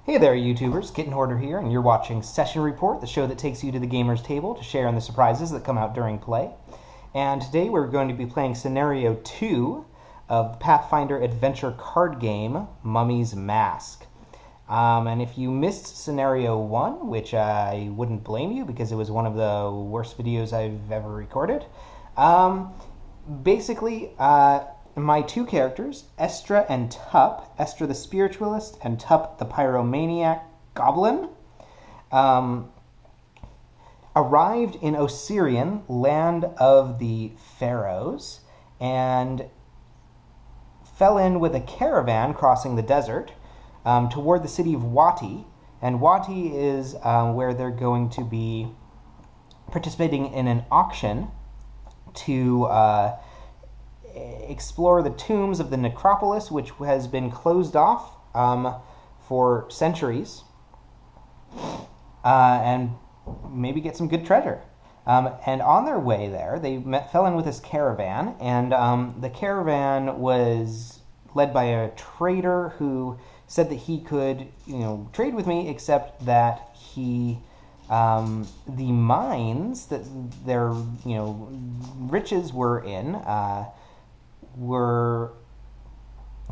Hey there, YouTubers. Kitten Hoarder here, and you're watching Session Report, the show that takes you to the gamer's table to share in the surprises that come out during play. And today we're going to be playing Scenario 2 of the Pathfinder adventure card game, Mummy's Mask. And if you missed Scenario 1, which I wouldn't blame you because it was one of the worst videos I've ever recorded, basically, my two characters, Estra and Tup, Estra the Spiritualist and Tup the Pyromaniac Goblin, arrived in Osirian, land of the Pharaohs, and fell in with a caravan crossing the desert toward the city of Wati. And Wati is where they're going to be participating in an auction to explore the tombs of the necropolis, which has been closed off for centuries, and maybe get some good treasure. And on their way there, they fell in with this caravan, and the caravan was led by a trader who said that he could, trade with me, except that he, the mines that their, riches were in,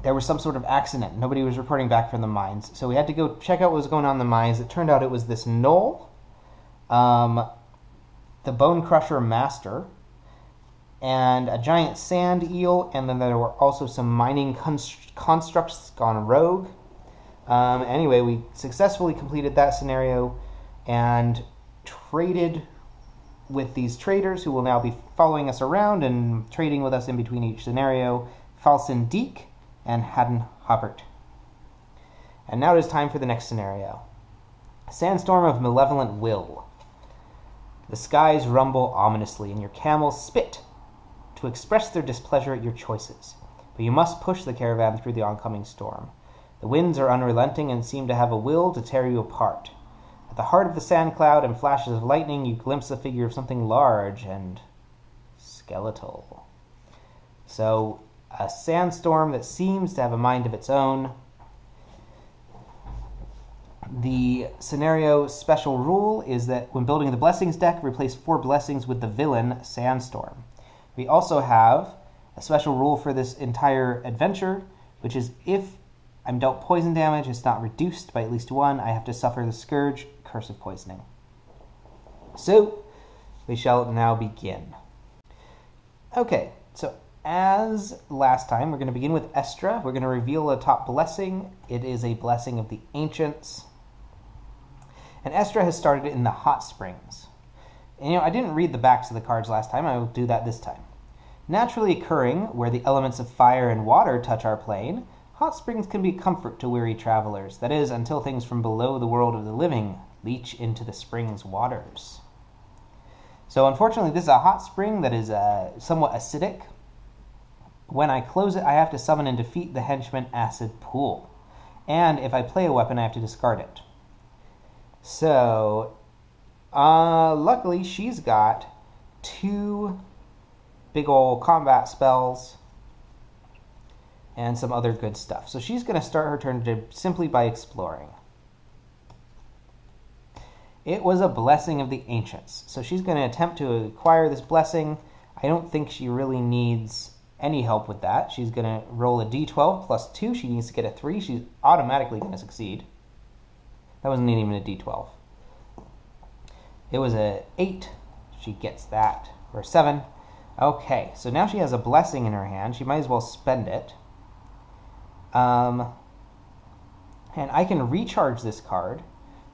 there was some sort of accident. Nobody was reporting back from the mines, so we had to go check out what was going on in the mines. It turned out it was this knoll, the Bone Crusher Master, and a giant sand eel, and then there were also some mining constructs gone rogue. Anyway, we successfully completed that scenario and traded with these traders who will now be following us around and trading with us in between each scenario, Falson Deek and Haddon Hubbard. And now it is time for the next scenario. Sandstorm of Malevolent Will. The skies rumble ominously and your camels spit to express their displeasure at your choices, but you must push the caravan through the oncoming storm. The winds are unrelenting and seem to have a will to tear you apart. At the heart of the sand cloud and flashes of lightning, you glimpse the figure of something large and skeletal. So, a sandstorm that seems to have a mind of its own. The scenario special rule is that when building the Blessings deck, replace 4 blessings with the villain, Sandstorm. We also have a special rule for this entire adventure, which is if I'm dealt poison damage, it's not reduced by at least 1, I have to suffer the Scourge, Curse of Poisoning. So, we shall now begin. Okay, so as last time, we're going to begin with Estra. We're going to reveal a top blessing. It is a blessing of the Ancients. And Estra has started in the Hot Springs. And, I didn't read the backs of the cards last time. I will do that this time. Naturally occurring where the elements of fire and water touch our plane, hot springs can be comfort to weary travelers. That is, until things from below the world of the living leach into the spring's waters. So unfortunately, this is a hot spring that is somewhat acidic. When I close it, I have to summon and defeat the henchman Acid Pool. And if I play a weapon, I have to discard it. So, luckily, she's got 2 big ol' combat spells and some other good stuff. So she's going to start her turn simply by exploring. It was a blessing of the Ancients. So she's going to attempt to acquire this blessing. I don't think she really needs any help with that. She's going to roll a d12 plus 2. She needs to get a 3. She's automatically going to succeed. That wasn't even a d12. It was a 8. She gets that. Or a 7. Okay, so now she has a blessing in her hand. She might as well spend it. And I can recharge this card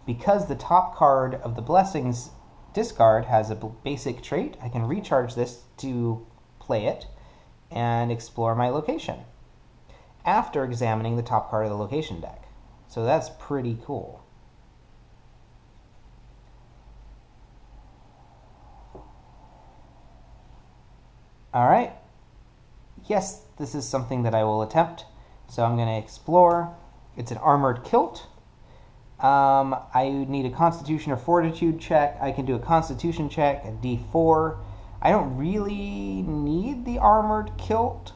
because the top card of the Blessings discard has a basic trait. I can recharge this to play it and explore my location after examining the top card of the location deck. So that's pretty cool. Alright. Yes, this is something that I will attempt. So I'm going to explore. It's an armored kilt. I need a Constitution or Fortitude check. I can do a Constitution check, a D4. I don't really need the armored kilt,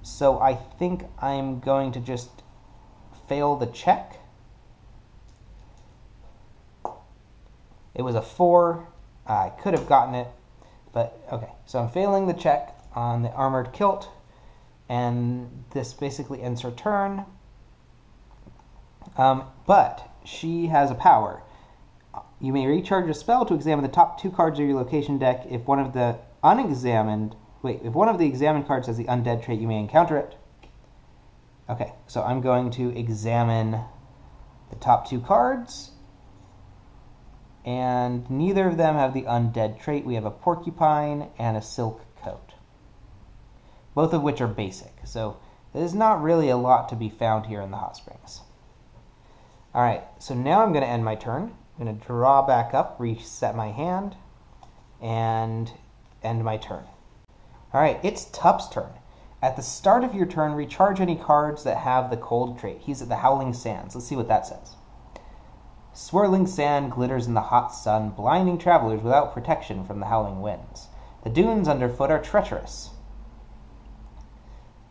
so I think I'm going to just fail the check. It was a 4. I could have gotten it, but okay. So I'm failing the check on the Armored Kilt, and this basically ends her turn. But she has a power. You may recharge a spell to examine the top 2 cards of your location deck. If one of the examined cards has the undead trait, you may encounter it. Okay, so I'm going to examine the top 2 cards, and neither of them have the undead trait. We have a porcupine and a silk coat, both of which are basic. So there's not really a lot to be found here in the hot springs. All right, so now I'm going to end my turn. I'm going to draw back up, reset my hand, and end my turn. All right, it's Tup's turn. At the start of your turn, recharge any cards that have the cold trait. He's at the Howling Sands. Let's see what that says. Swirling sand glitters in the hot sun, blinding travelers without protection from the howling winds. The dunes underfoot are treacherous,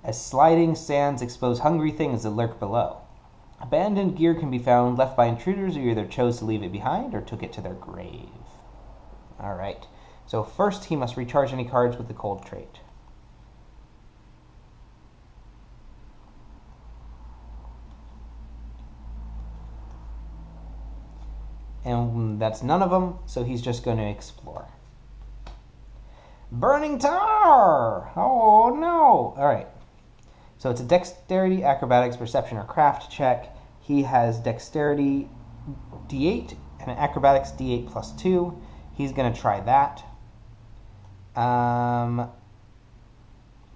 as sliding sands expose hungry things that lurk below. Abandoned gear can be found left by intruders who either chose to leave it behind or took it to their grave. All right, so first he must recharge any cards with the cold trait. And that's none of them, so he's just going to explore. Burning Tar! Oh no! All right. So it's a Dexterity, Acrobatics, Perception, or Craft check. He has Dexterity D8 and an Acrobatics D8 plus 2. He's going to try that.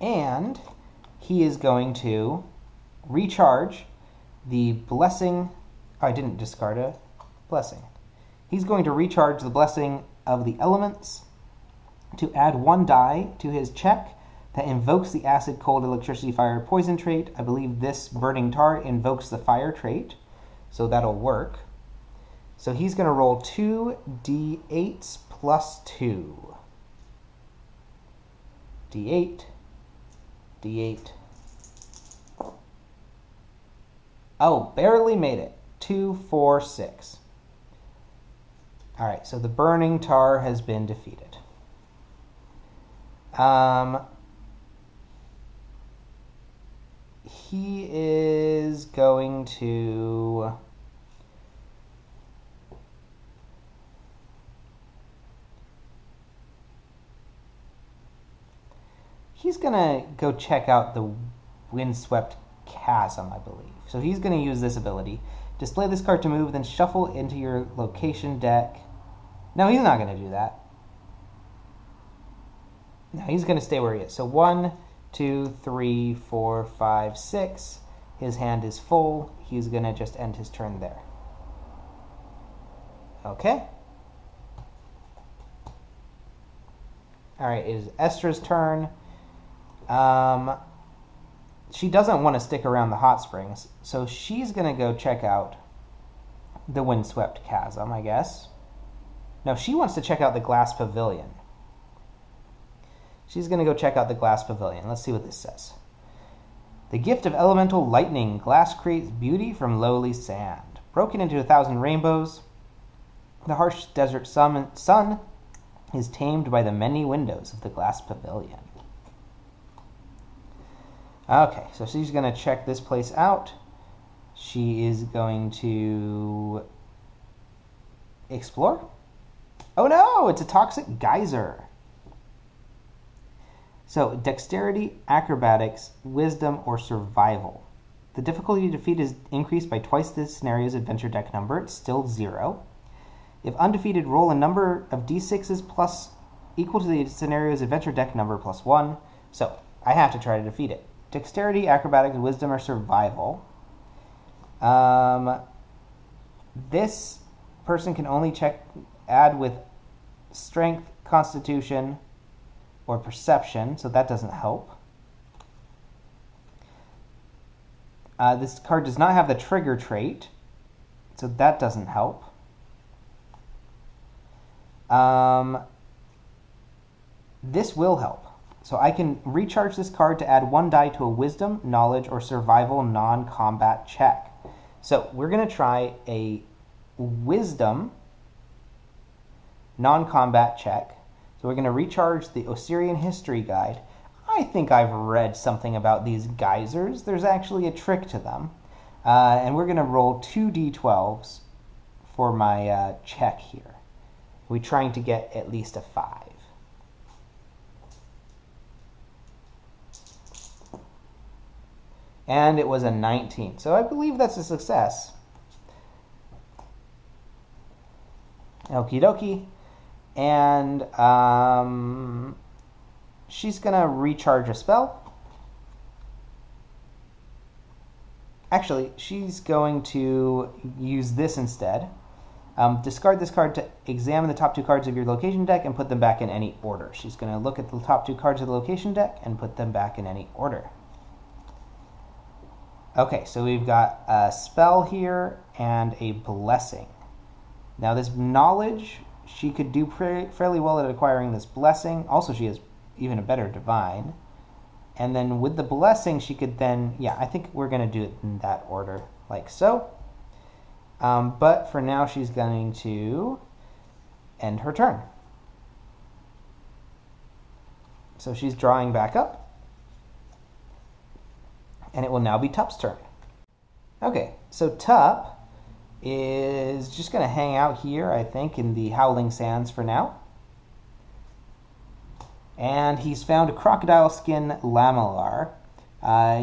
And he is going to recharge the Blessing. Oh, I didn't discard a Blessing. He's going to recharge the Blessing of the Elements to add 1 die to his check that invokes the Acid, Cold, Electricity, Fire, Poison trait. I believe this Burning Tar invokes the Fire trait, so that'll work. So he's going to roll 2 D8s plus 2. D8, D8. Oh, barely made it. 2, 4, 6. All right, so the Burning Tar has been defeated. He is going to... He's going to go check out the Windswept Chasm, I believe. So he's going to use this ability. Display this card to move, then shuffle into your location deck. No, he's not going to do that. No, he's going to stay where he is. So 1, 2, 3, 4, 5, 6. His hand is full. He's going to just end his turn there. Okay. All right, it is Estra's turn. She doesn't want to stick around the hot springs, so she's going to go check out the Windswept Chasm, I guess. No, she wants to check out the Glass Pavilion. She's going to go check out the Glass Pavilion. Let's see what this says. The gift of elemental lightning. Glass creates beauty from lowly sand. Broken into 1,000 rainbows, the harsh desert sun is tamed by the many windows of the Glass Pavilion. Okay, so she's going to check this place out. She is going to explore. Oh no, it's a toxic geyser. So, Dexterity, Acrobatics, Wisdom, or Survival. The difficulty to defeat is increased by twice this scenario's adventure deck number. It's still 0. If undefeated, roll a number of d6s plus equal to the scenario's adventure deck number plus 1. So, I have to try to defeat it. Dexterity, Acrobatics, Wisdom, or Survival. This person can only add with Strength, Constitution, or Perception, so that doesn't help. This card does not have the Trigger trait, so that doesn't help. This will help. So I can recharge this card to add 1 die to a Wisdom, Knowledge, or Survival non-combat check. So we're going to try a Wisdom non-combat check. So we're going to recharge the Osirian History Guide. I think I've read something about these geysers. There's actually a trick to them. And we're going to roll 2 d12s for my check here. We're trying to get at least a 5. And it was a 19. So I believe that's a success. Okie dokie. And she's going to recharge a spell. Actually, she's going to use this instead. Discard this card to examine the top 2 cards of your location deck and put them back in any order. She's going to look at the top 2 cards of the location deck and put them back in any order. Okay, so we've got a spell here and a blessing. Now this knowledge, she could do fairly well at acquiring this blessing. Also, she has even a better divine. And then with the blessing, she could then, yeah, I think we're going to do it in that order, like so. But for now, she's going to end her turn. So she's drawing back up. And it will now be Tup's turn. Okay, so Tup is just going to hang out here, I think, in the Howling Sands for now. And he's found a crocodile skin lamellar.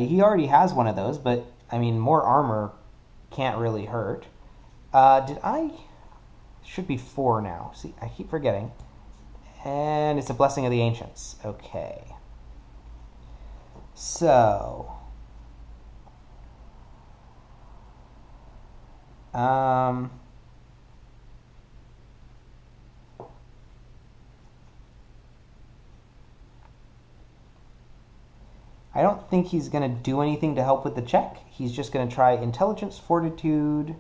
He already has one of those, but, I mean, more armor can't really hurt. Should be 4 now. See, I keep forgetting. And it's a Blessing of the Ancients. Okay. So... I don't think he's going to do anything to help with the check. He's just going to try Intelligence, Fortitude,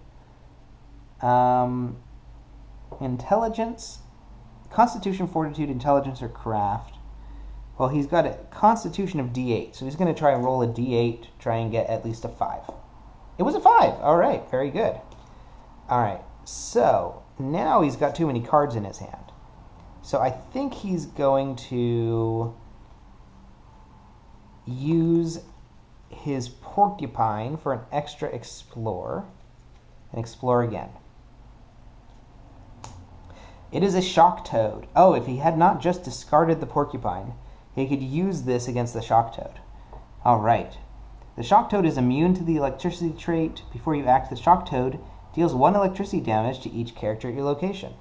Intelligence, Constitution, Fortitude, Intelligence, or Craft. Well, he's got a Constitution of D8, so he's going to try and roll a D8 to try and get at least a 5. It was a 5. All right, very good. All right, so now he's got too many cards in his hand. So I think he's going to use his porcupine for an extra explore and explore again. It is a shock toad. Oh, if he had not just discarded the porcupine, he could use this against the shock toad. All right. The shock toad is immune to the electricity trait. Before you act, the shock toad deals 1 electricity damage to each character at your location.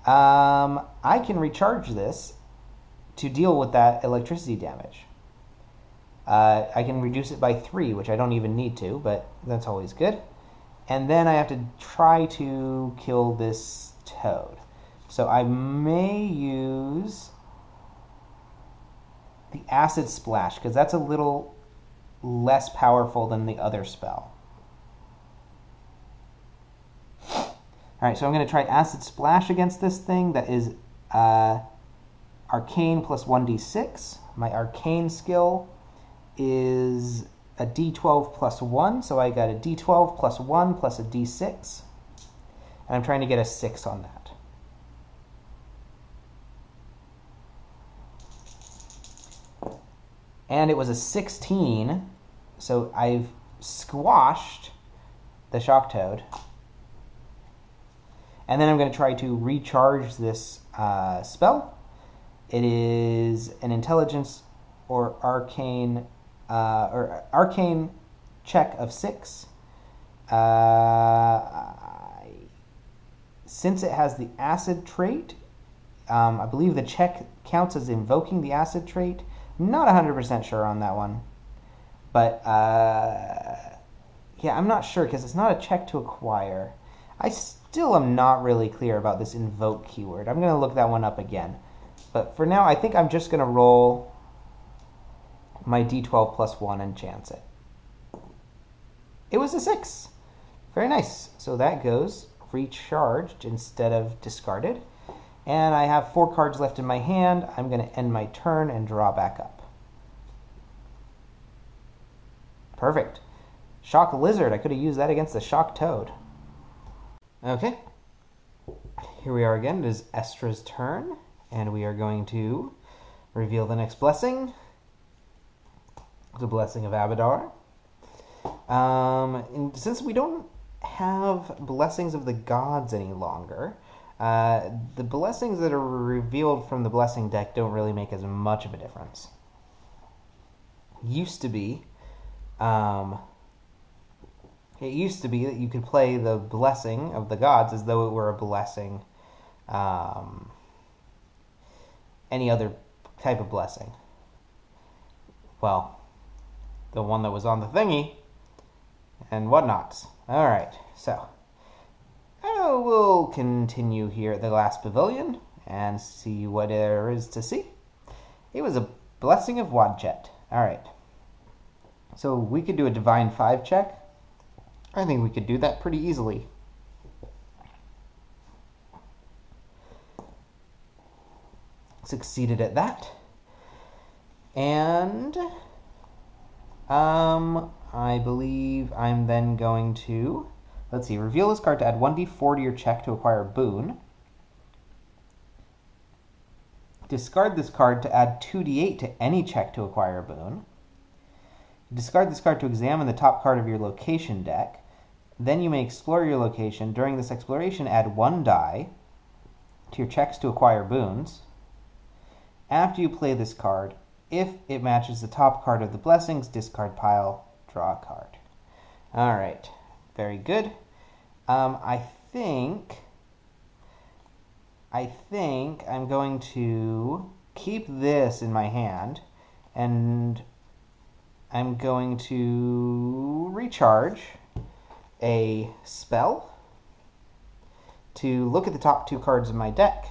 I can recharge this to deal with that electricity damage. I can reduce it by 3, which I don't even need to, but that's always good. And then I have to try to kill this toad. So I may use the Acid Splash, because that's a little less powerful than the other spell. Alright, so I'm going to try Acid Splash against this thing. That is Arcane plus 1d6. My Arcane skill is a d12 plus 1, so I got a d12 plus 1 plus a d6. And I'm trying to get a 6 on that. And it was a 16, so I've squashed the shock toad. And then I'm going to try to recharge this spell. It is an intelligence or arcane check of 6. Since it has the acid trait, I believe the check counts as invoking the acid trait. Not 100% sure on that one. But, yeah, I'm not sure because it's not a check to acquire. I still am not really clear about this invoke keyword. I'm going to look that one up again. But for now, I think I'm just going to roll my d12 plus 1 and chance it. It was a 6. Very nice. So that goes recharged instead of discarded. And I have 4 cards left in my hand. I'm going to end my turn and draw back up. Perfect. Shock Lizard. I could have used that against the Shock Toad. Okay. here we are again. It is Estra's turn, and we are going to reveal the next blessing. The Blessing of Abadar. And since we don't have Blessings of the Gods any longer, the blessings that are revealed from the blessing deck don't really make as much of a difference. Used to be, it used to be that you could play the Blessing of the Gods as though it were a blessing, any other type of blessing. Well, the one that was on the thingy and whatnots. All right, so we'll continue here at the last pavilion and see what there is to see. It was a Blessing of Wadjet. All right, so we could do a Divine 5 check. I think we could do that pretty easily. Succeeded at that. And I believe I'm then going to, let's see, reveal this card to add 1d4 to your check to acquire a boon. Discard this card to add 2d8 to any check to acquire a boon. Discard this card to examine the top card of your location deck. Then you may explore your location. During this exploration, add 1 die to your checks to acquire boons. After you play this card, if it matches the top card of the blessings, discard pile, draw a card. All right, very good. I think I'm going to keep this in my hand, and I'm going to recharge a spell to look at the top 2 cards of my deck.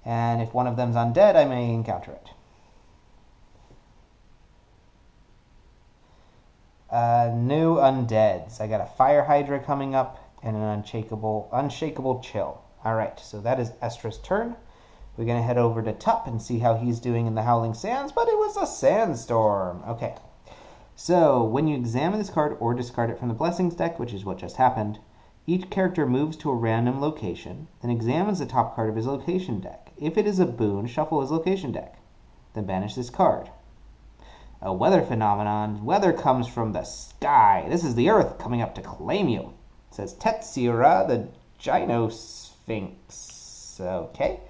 And if one of them's undead, I may encounter it. New undeads. I got a Fire Hydra coming up and an unshakable chill. Alright, so that is Estra's turn. We're going to head over to Tup and see how he's doing in the Howling Sands, but it was a Sandstorm. Okay, so when you examine this card or discard it from the Blessings deck, which is what just happened, each character moves to a random location, then examines the top card of his location deck. If it is a boon, shuffle his location deck, then banish this card. A weather phenomenon. Weather comes from the sky. This is the earth coming up to claim you. It says Tetsira, the Gynosphinx. Okay.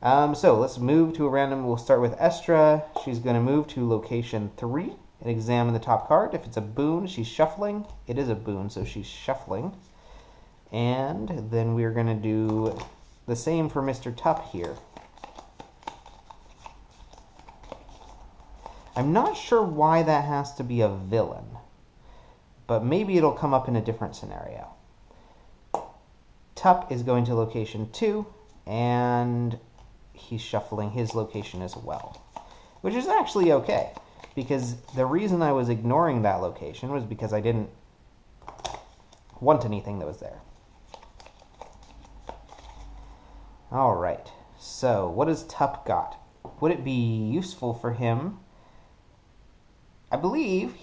So let's move to a random. We'll start with Estra. She's going to move to location 3 and examine the top card. If it's a boon, she's shuffling. It is a boon, so she's shuffling. And then we're going to do the same for Mr. Tup here. I'm not sure why that has to be a villain, but maybe it'll come up in a different scenario. Tup is going to location 2, and he's shuffling his location as well, which is actually okay, because the reason I was ignoring that location was because I didn't want anything that was there. All right, so what has Tup got? Would it be useful for him? I believe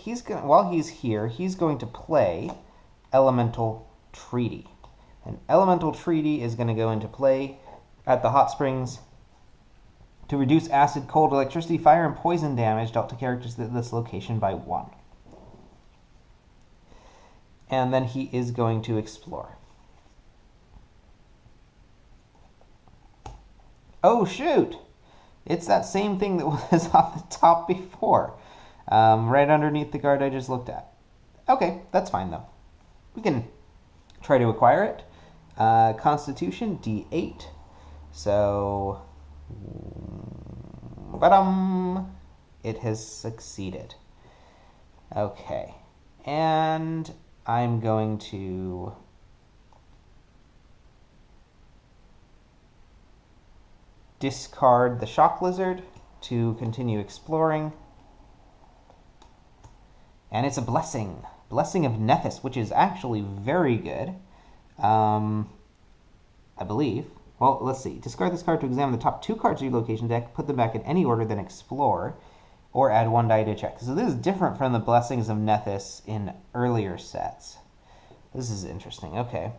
while he's here, he's going to play Elemental Treaty. And Elemental Treaty is going to go into play at the Hot Springs to reduce acid, cold, electricity, fire, and poison damage dealt to characters at this location by 1. And then he is going to explore. Oh, shoot! It's that same thing that was on the top before. Right underneath the card I just looked at. Okay, that's fine, though. We can try to acquire it. Constitution, D8. So, it has succeeded. Okay, and I'm going to discard the Shock Lizard to continue exploring. And it's a Blessing. Blessing of Nethys, which is actually very good. I believe. Well, let's see. Discard this card to examine the top 2 cards of your location deck, put them back in any order, then explore, or add 1 die to a check. So this is different from the Blessings of Nethys in earlier sets. This is interesting. Okay.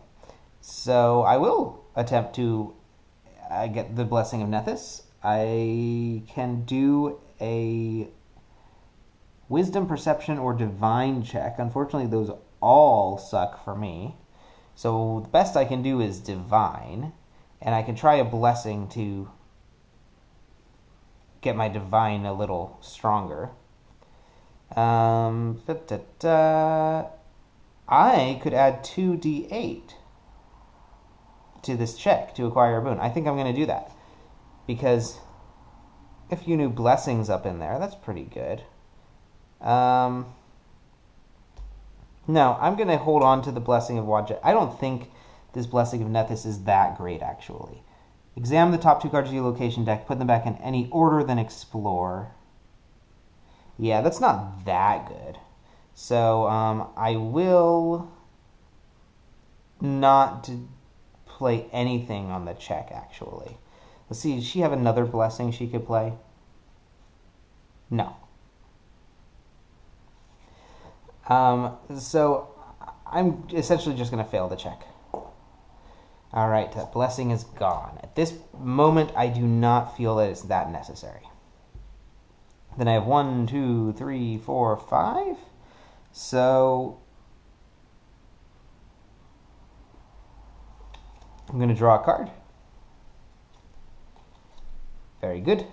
So I will attempt to get the Blessing of Nethys. I can do a Wisdom, Perception, or Divine check. Unfortunately, those all suck for me. So the best I can do is Divine, and I can try a Blessing to get my Divine a little stronger. I could add 2d8 to this check to acquire a boon. I think I'm going to do that, because a few new blessings up in there, that's pretty good. No, I'm going to hold on to the Blessing of Wadjet. I don't think this Blessing of Nethys is that great, actually. Examine the top 2 cards of your location deck, put them back in any order, then explore. Yeah, that's not that good. So, I will not play anything on the check, actually. Let's see, does she have another blessing she could play? No. So I'm essentially just going to fail the check. Alright, that blessing is gone. At this moment, I do not feel that it's that necessary. Then I have 1, 2, 3, 4, 5. So I'm going to draw a card. Very good.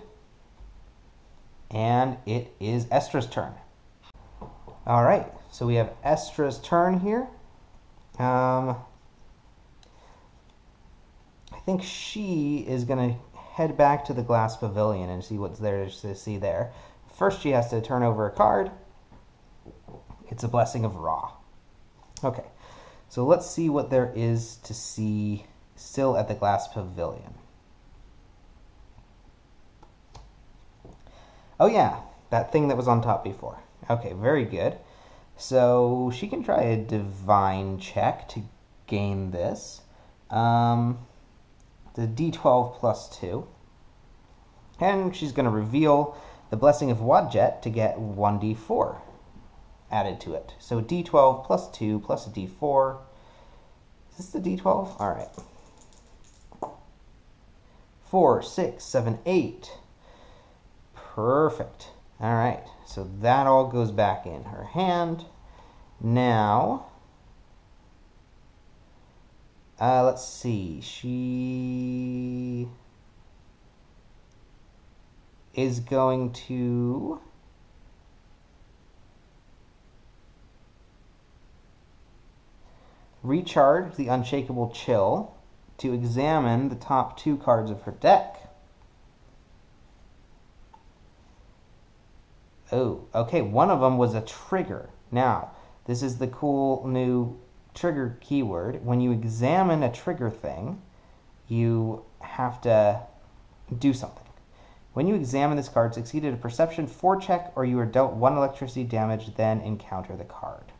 And it is Estra's turn. All right, so we have Estra's turn here. I think she is going to head back to the glass pavilion and see what's there to see there. First, she has to turn over a card. It's a Blessing of Ra. Okay, so let's see what there is to see still at the glass pavilion. Oh yeah, that thing that was on top before. Okay, very good. So she can try a Divine check to gain this. The D12 plus 2. And she's going to reveal the Blessing of Wadjet to get 1d4 added to it. So D12 plus 2 plus a D4. Is this the D12? All right. 4, 6, 7, 8. Perfect. All right. So that all goes back in her hand. Now, let's see. She is going to recharge the Unshakable Chill to examine the top 2 cards of her deck. Oh, okay, one of them was a trigger. Now, this is the cool new trigger keyword. When you examine a trigger thing, you have to do something. When you examine this card, succeeded a Perception 4 check, or you are dealt 1 electricity damage, then encounter the card.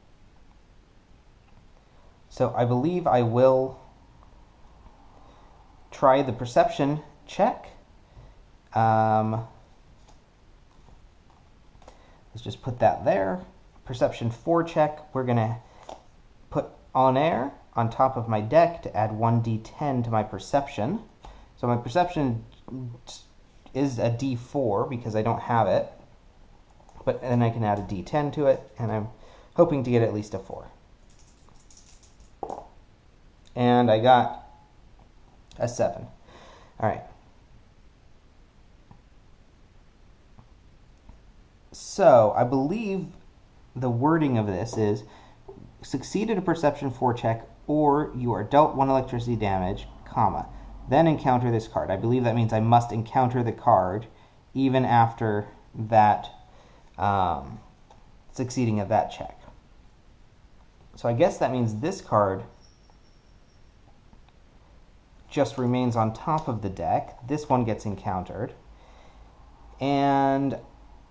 So I believe I will try the Perception check. Let's just put that there. Perception 4 check. We're going to put on air on top of my deck to add 1d10 to my perception. So my perception is a d4 because I don't have it. But then I can add a d10 to it, and I'm hoping to get at least a 4. And I got a 7. All right. So I believe the wording of this is succeeded a Perception 4 check, or you are dealt 1 electricity damage, comma, then encounter this card. I believe that means I must encounter the card even after that succeeding of that check. So I guess that means this card just remains on top of the deck. This one gets encountered. And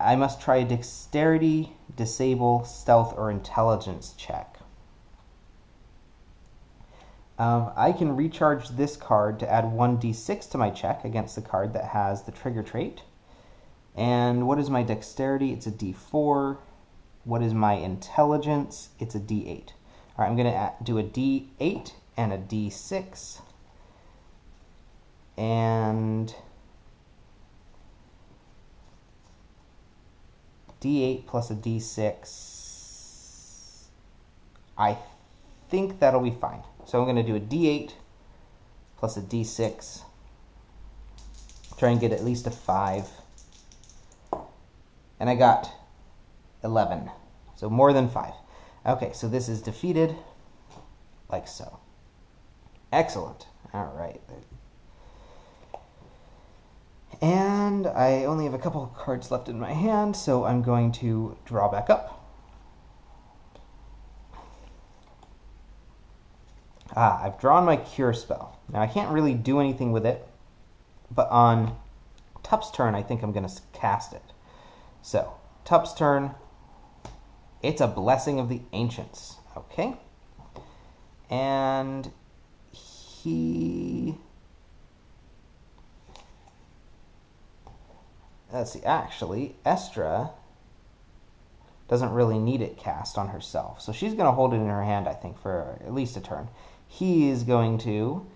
I must try a Dexterity, Disable, Stealth, or Intelligence check. I can recharge this card to add 1d6 to my check against the card that has the trigger trait. And what is my Dexterity? It's a d4. What is my Intelligence? It's a d8. All right, I'm going to do a d8 and a D6. And D8 plus a D6. I think that'll be fine. So I'm going to do a D8 plus a D6. Try and get at least a 5. And I got 11. So more than 5. Okay, so this is defeated like so. Excellent. All right. And I only have a couple of cards left in my hand, so I'm going to draw back up. I've drawn my Cure spell. Now, I can't really do anything with it, but on Tup's turn, I think I'm going to cast it. So, Tup's turn, it's a Blessing of the Ancients. Okay? And he... Let's see, actually, Estra doesn't really need it cast on herself. So she's going to hold it in her hand, I think, for at least a turn. He is going to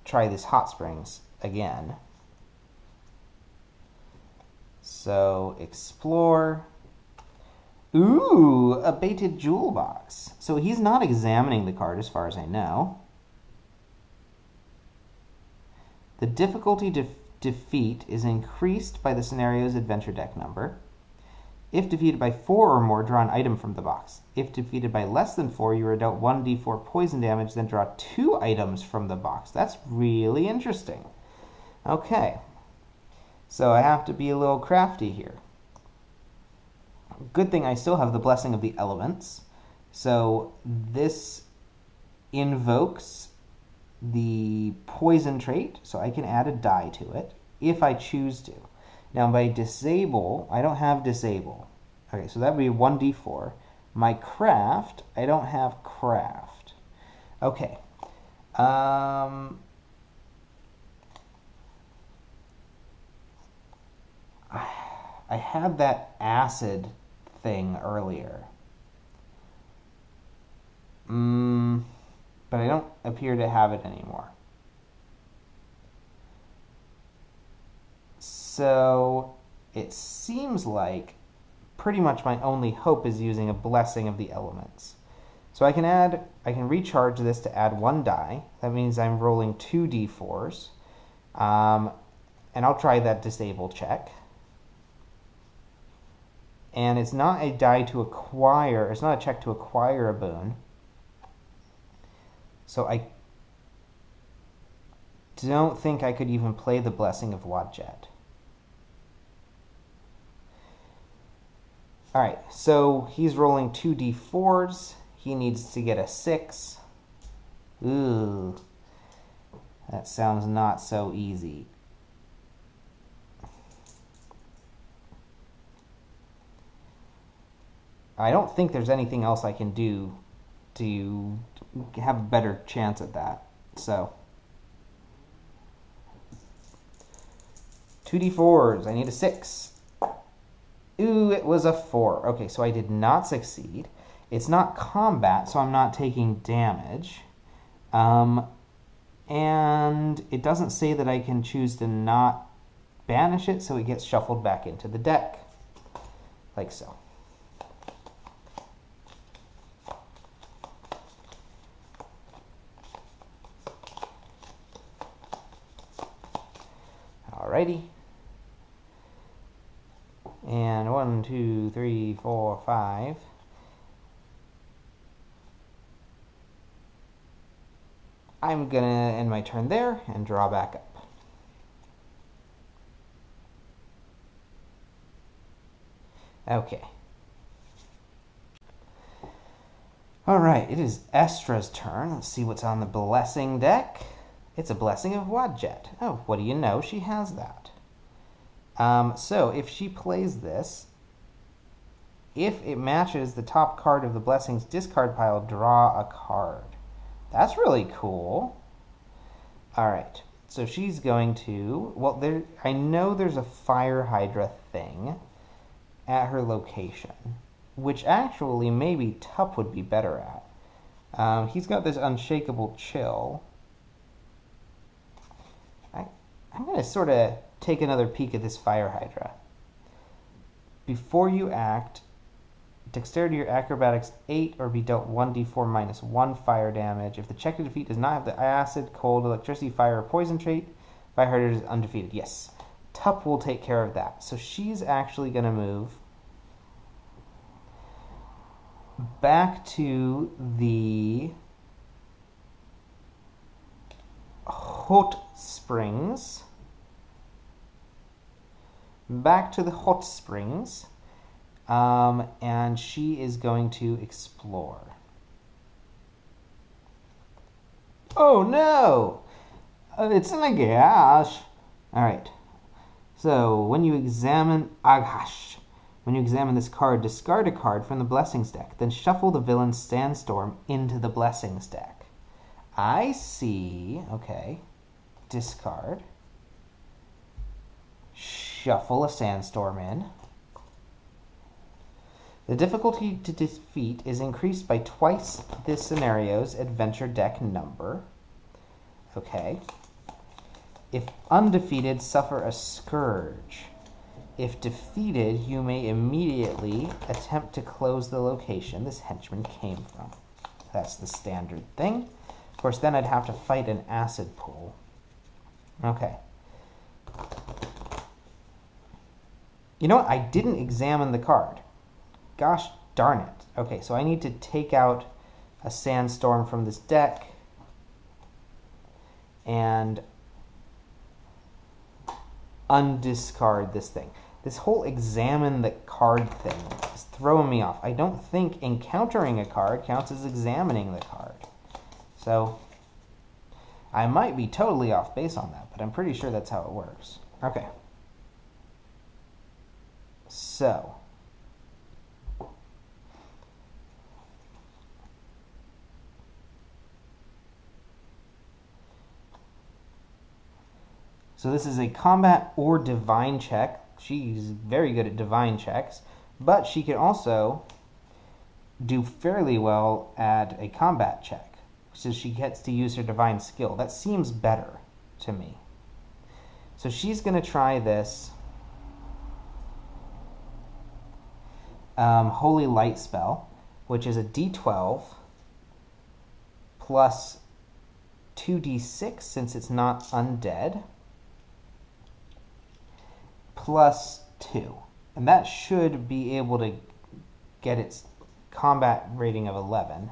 try this Hot Springs again. So, explore. Ooh, a baited jewel box. So he's not examining the card as far as I know. The difficulty defeat is increased by the scenario's adventure deck number. If defeated by 4 or more, draw an item from the box. If defeated by less than 4, you are dealt 1d4 poison damage, then draw 2 items from the box. That's really interesting. Okay. So I have to be a little crafty here. Good thing I still have the Blessing of the Elements. So this invokes the poison trait, so I can add a die to it if I choose to. Now by disable, I don't have disable. Okay, so that would be 1d4. My craft, I don't have craft. Okay. I had that acid thing earlier. But I don't appear to have it anymore. So it seems like pretty much my only hope is using a Blessing of the Elements. So I can recharge this to add 1 die. That means I'm rolling 2 d4s. And I'll try that disable check. And it's not a die to acquire, it's not a check to acquire a boon. So I don't think I could even play the Blessing of Wadjet. Alright, so he's rolling 2 d4s. He needs to get a 6. Ooh. That sounds not so easy. I don't think there's anything else I can do to have a better chance at that. So 2 d4s. I need a 6. Ooh, it was a 4. Okay, so I did not succeed. It's not combat, so I'm not taking damage. And it doesn't say that I can choose to not banish it, so it gets shuffled back into the deck. Like so. Alrighty. And 1, 2, 3, 4, 5. I'm gonna end my turn there and draw back up. Okay. Alright, it is Estra's turn. Let's see what's on the Blessing deck. It's a Blessing of Wadjet. Oh, what do you know? She has that. So if she plays this, if it matches the top card of the Blessing's discard pile, draw a card. That's really cool. Alright, so she's going to... Well, I know there's a Fire Hydra thing at her location, which actually maybe Tup would be better at. He's got this unshakable chill. I'm going to sort of take another peek at this Fire Hydra. Before you act, Dexterity or Acrobatics 8 or be dealt 1d4 minus 1 fire damage. If the check to defeat does not have the acid, cold, electricity, fire, or poison trait, Fire Hydra is undefeated. Yes. Tup will take care of that. So she's actually going to move back to the hot springs. And she is going to explore. Oh no! It's Nagash! Alright. So, when you examine this card, discard a card from the Blessings deck. Then shuffle the villain's Sandstorm into the Blessings deck. I see. Okay. Discard. Shuffle a Sandstorm in. The difficulty to defeat is increased by twice this scenario's adventure deck number. Okay. If undefeated, suffer a Scourge. If defeated, you may immediately attempt to close the location this henchman came from. That's the standard thing. Of course, then I'd have to fight an acid pool. Okay. You know what? I didn't examine the card. Gosh darn it. Okay, so I need to take out a Sandstorm from this deck and undiscard this thing. This whole examine the card thing is throwing me off. I don't think encountering a card counts as examining the card. So I might be totally off base on that, but I'm pretty sure that's how it works. Okay. So this is a combat or divine check. She's very good at divine checks, but she can also do fairly well at a combat check, so she gets to use her divine skill. That seems better to me. So she's going to try this Holy Light spell, which is a d12 plus 2d6 since it's not undead, plus 2. And that should be able to get its combat rating of 11.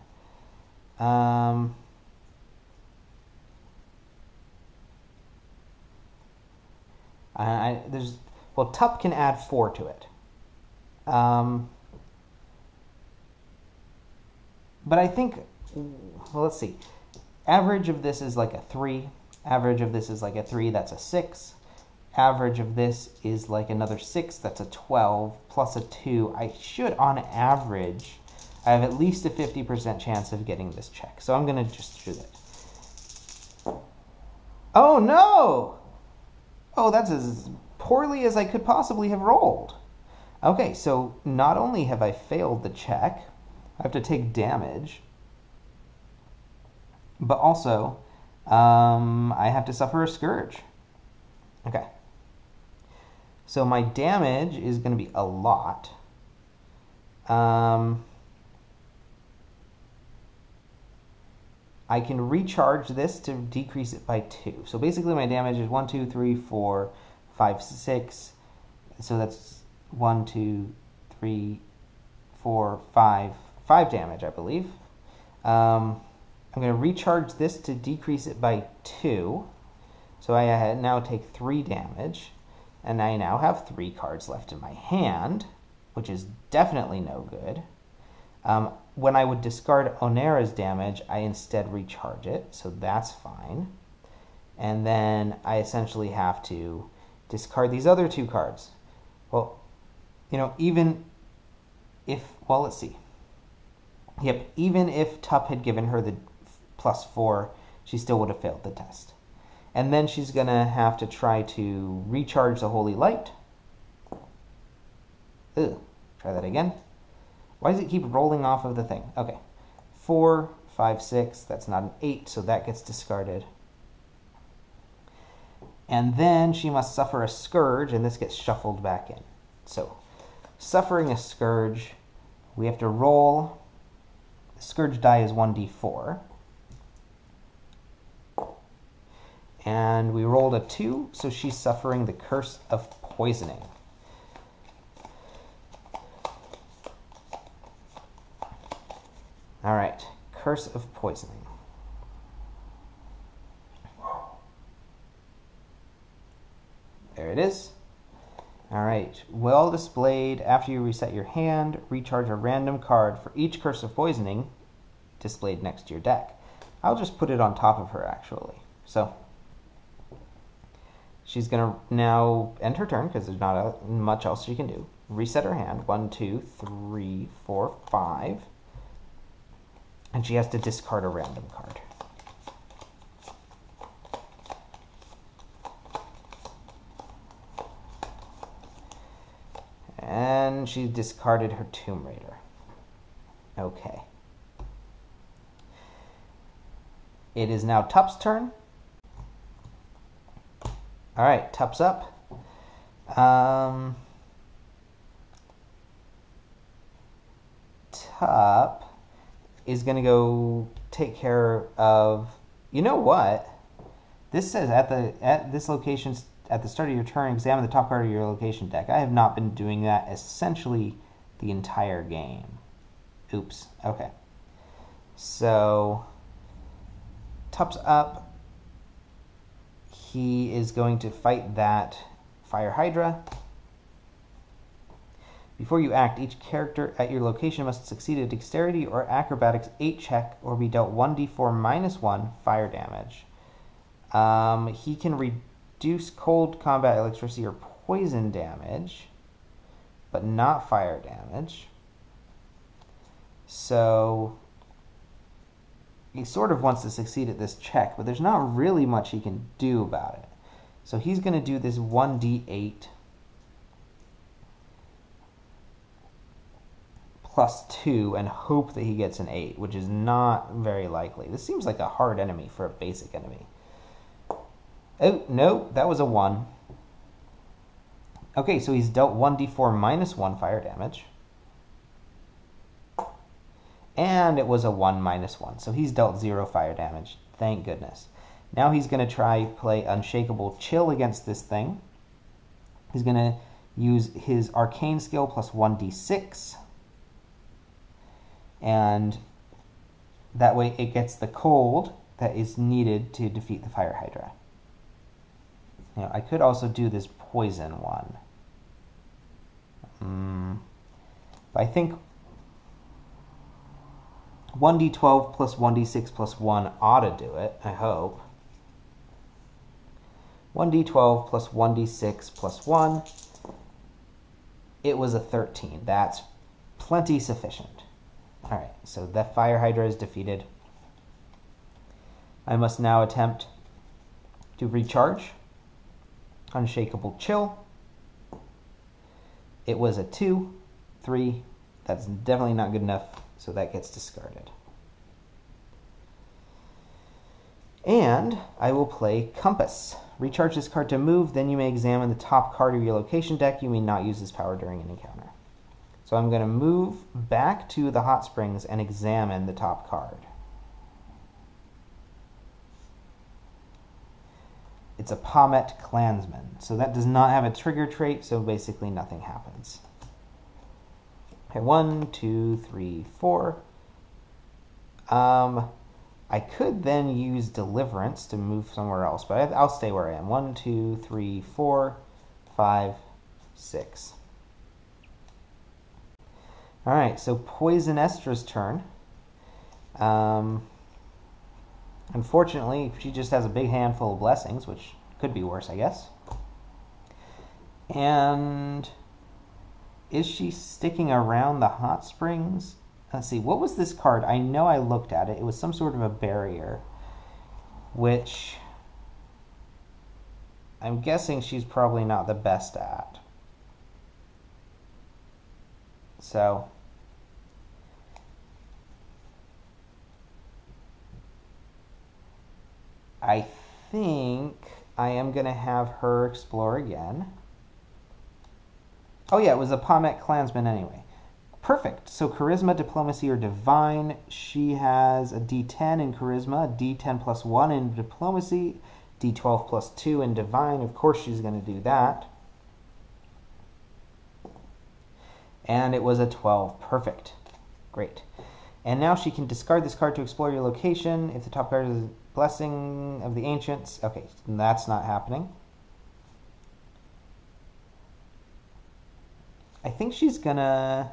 Tup can add 4 to it. But I think, well, let's see. Average of this is like a 3. Average of this is like a 3. That's a 6. Average of this is like another 6. That's a 12. Plus a 2. I should, on average, I have at least a 50% chance of getting this check. So I'm going to just shoot it. Oh, no! Oh, that's as poorly as I could possibly have rolled. Okay, so not only have I failed the check, I have to take damage, but also I have to suffer a Scourge. Okay. So my damage is going to be a lot. I can recharge this to decrease it by 2. So basically my damage is 1, 2, 3, 4, 5, 6. So that's 1, 2, 3, 4, 5. 5 damage, I believe. I'm going to recharge this to decrease it by 2. So I now take 3 damage. And I now have 3 cards left in my hand, which is definitely no good. When I would discard Onera's damage, I instead recharge it, so that's fine. And then I essentially have to discard these other 2 cards. Well, you know, even if, well, let's see. Yep, even if Tup had given her the +4, she still would have failed the test. And then she's going to have to try to recharge the Holy Light. Ugh, try that again. Why does it keep rolling off of the thing? Okay. 4, 5, 6. That's not an 8, so that gets discarded. And then she must suffer a scourge, and this gets shuffled back in. So, suffering a scourge, we have to roll. The scourge die is 1d4. And we rolled a 2, so she's suffering the curse of poisoning. All right, curse of poisoning. There it is. All right, well displayed. After you reset your hand, recharge a random card for each curse of poisoning displayed next to your deck. I'll just put it on top of her, actually. So she's going to now end her turn, because there's not much else she can do. Reset her hand. 1, 2, 3, 4, 5. And she has to discard a random card. And she discarded her Tomb Raider. Okay. It is now Tup's turn. All right, Tup's up. Tup is going to go take care of... You know what? This says at this location, at the start of your turn, examine the top card of your location deck. I have not been doing that essentially the entire game. Oops. Okay. So, Tup's up. He is going to fight that Fire Hydra. Before you act, each character at your location must succeed a Dexterity or Acrobatics 8 check or be dealt 1d4 minus 1 fire damage. He can reduce cold, combat, electricity, or poison damage, but not fire damage. So he sort of wants to succeed at this check, but there's not really much he can do about it. So he's going to do this 1d8 plus 2 and hope that he gets an 8, which is not very likely. This seems like a hard enemy for a basic enemy. Oh, no, that was a 1. Okay, so he's dealt 1d4 minus 1 fire damage. And it was a 1 minus 1, so he's dealt 0 fire damage. Thank goodness. Now he's going to try play Unshakable Chill against this thing. He's going to use his Arcane skill plus 1d6. And that way it gets the cold that is needed to defeat the Fire Hydra. Now, I could also do this poison one. But I think 1d12 plus 1d6 plus 1 ought to do it, I hope. 1d12 plus 1d6 plus 1. It was a 13. That's plenty sufficient. Alright, so the Fire Hydra is defeated. I must now attempt to recharge. Unshakable Chill. It was a 2, 3. That's definitely not good enough, so that gets discarded. And I will play Compass. Recharge this card to move, then you may examine the top card of your location deck. You may not use this power during an encounter. So I'm going to move back to the hot springs and examine the top card. It's a Pomet Clansman. So that does not have a trigger trait, so basically nothing happens. Okay, 1, 2, 3, 4. I could then use Deliverance to move somewhere else, but I'll stay where I am. 1, 2, 3, 4, 5, 6. Alright, so Poison Estra's turn. Unfortunately, she just has a big handful of blessings, which could be worse, I guess. And is she sticking around the hot springs? Let's see, what was this card? I know I looked at it. It was some sort of a barrier, which I'm guessing she's probably not the best at. So I think I am going to have her explore again. Oh yeah, it was a Pomet Klansman anyway. Perfect. So Charisma, Diplomacy, or Divine. She has a D10 in Charisma, D10 plus 1 in Diplomacy, D12 plus 2 in Divine. Of course she's going to do that. And it was a 12. Perfect. Great. And now she can discard this card to explore your location. If the top card is Blessing of the Ancients. Okay, that's not happening. I think she's gonna...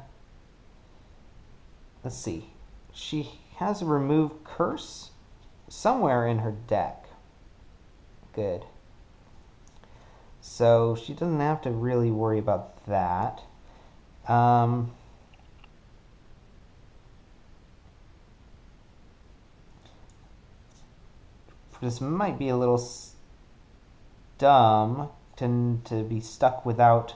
Let's see. She has a Remove Curse somewhere in her deck. Good. So she doesn't have to really worry about that. This might be a little dumb to be stuck without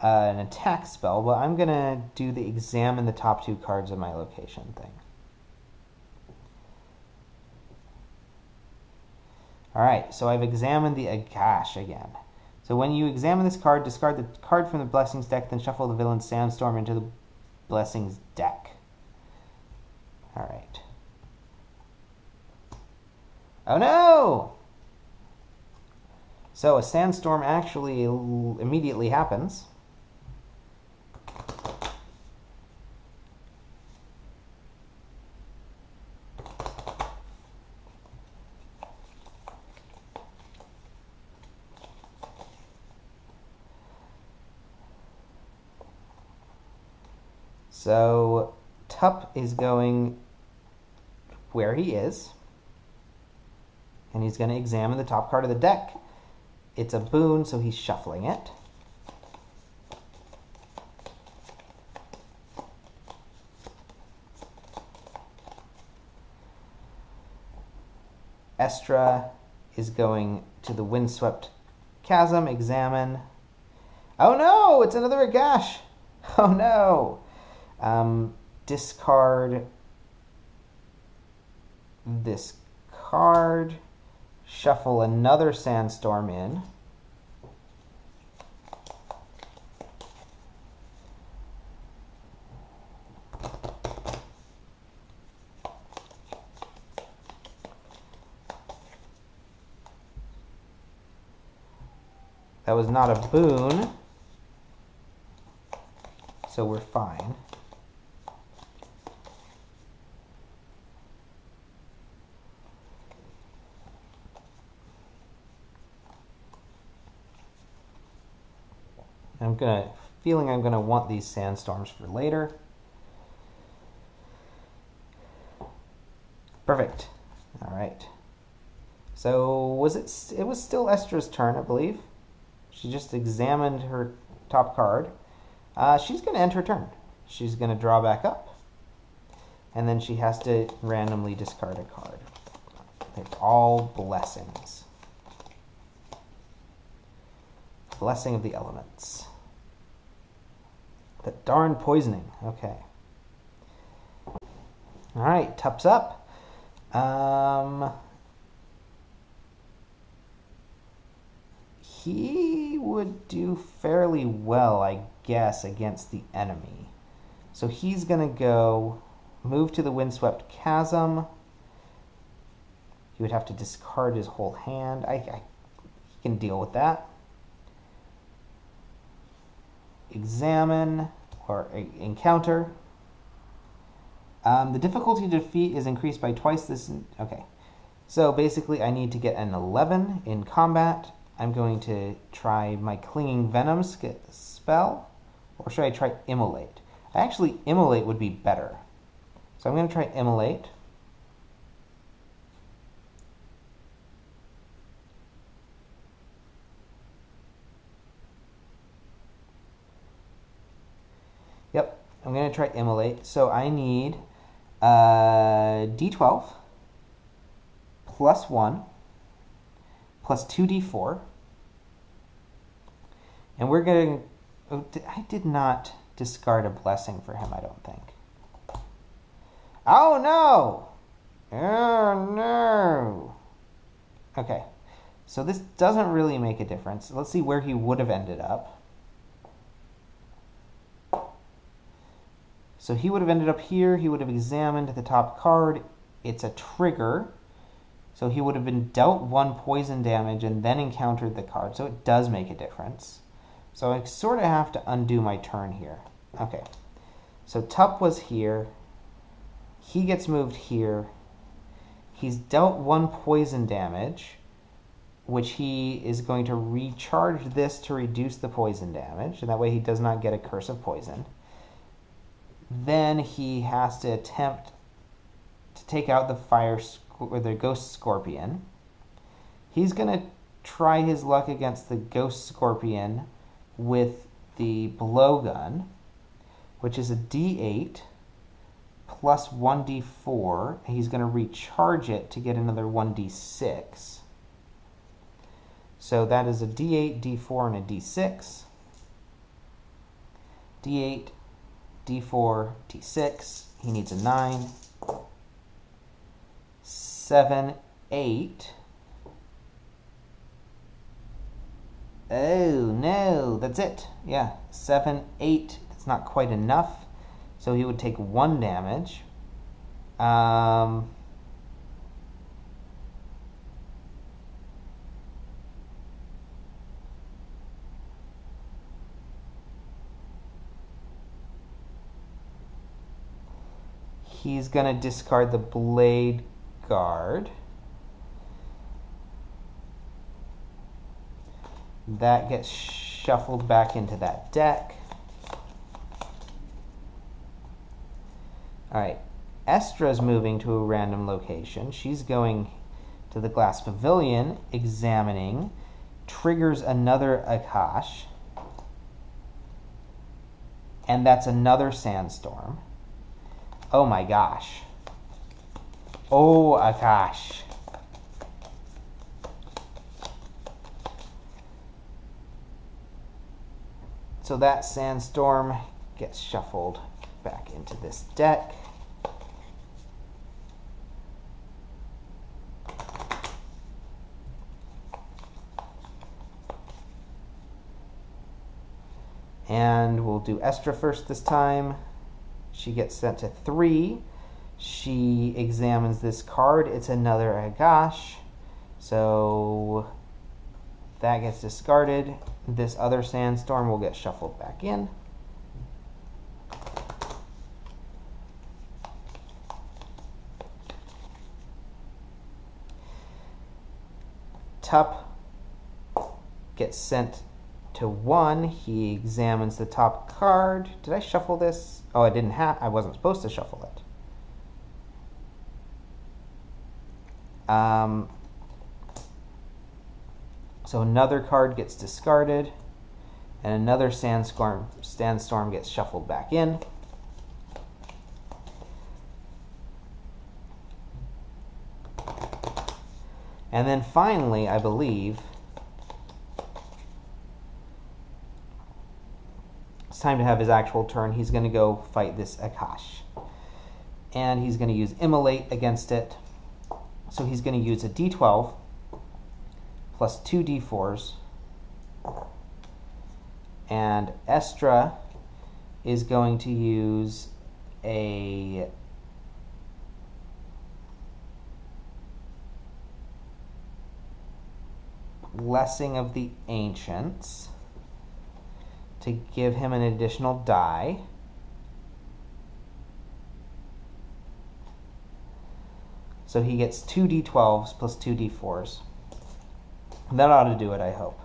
an attack spell, but I'm going to do the examine the top 2 cards of my location thing. Alright, so I've examined the Agash again. So when you examine this card, discard the card from the Blessings deck, then shuffle the villain Sandstorm into the Blessings deck. Alright. Oh no! So a Sandstorm actually immediately happens. So Tup is going where he is. And he's going to examine the top card of the deck. It's a boon, so he's shuffling it. Estra is going to the Windswept Chasm, examine. Oh no, it's another Agash. Oh no. Discard this card. Shuffle another Sandstorm in. That was not a boon, so we're fine. Feeling I'm gonna want these Sandstorms for later. Perfect. All right. So it was still Estra's turn, I believe. She just examined her top card. She's gonna end her turn. She's gonna draw back up, and then she has to randomly discard a card. They're all blessings. Blessing of the Elements. The darn poisoning. Okay. Alright, Tup's up. He would do fairly well, I guess, against the enemy. So he's going to go move to the Windswept Chasm. He would have to discard his whole hand. He can deal with that. Examine or encounter. The difficulty to defeat is increased by twice this. Okay, so basically I need to get an 11 in combat. I'm going to try my Clinging Venom spell, or should I try Immolate? Actually, Immolate would be better. So I'm going to try Immolate. Yep, I'm going to try Immolate. So I need D12 plus 1 plus 2d4. And we're going to... I did not discard a blessing for him, I don't think. Oh, no! Oh, no! Okay, so this doesn't really make a difference. Let's see where he would have ended up. So he would have ended up here. He would have examined the top card. It's a trigger. So he would have been dealt 1 poison damage and then encountered the card. So it does make a difference. So I sort of have to undo my turn here. Okay, so Tup was here. He gets moved here. He's dealt 1 poison damage, which he is going to recharge this to reduce the poison damage, and that way he does not get a curse of poison. Then he has to attempt to take out the ghost scorpion. He's going to try his luck against the ghost scorpion with the blowgun, which is a D8 plus 1d4. He's going to recharge it to get another 1d6. So that is a D8, D4, and a D6. D8, D4, D6. He needs a 9. 7, 8. Oh, no, that's it. Yeah, 7, 8. That's not quite enough. So he would take 1 damage. He's going to discard the blade guard. That gets shuffled back into that deck. All right, Estra's moving to a random location. She's going to the glass pavilion, examining, triggers another Akash, and that's another Sandstorm. Oh my gosh. Oh, Akash. So that Sandstorm gets shuffled back into this deck. And we'll do Estra first this time. She gets sent to 3. She examines this card. It's another Agash. So that gets discarded. This other Sandstorm will get shuffled back in. Tup gets sent to 1. He examines the top card. Did I shuffle this? Oh, I didn't have. I wasn't supposed to shuffle it. So another card gets discarded, and another Sandstorm gets shuffled back in. And then finally, I believe, it's time to have his actual turn. He's going to go fight this Akash. And he's going to use Immolate against it. So he's going to use a D12 plus 2 D4s. And Estra is going to use a Blessing of the Ancients to give him an additional die. So he gets 2 D12s plus 2 D4s. That ought to do it, I hope.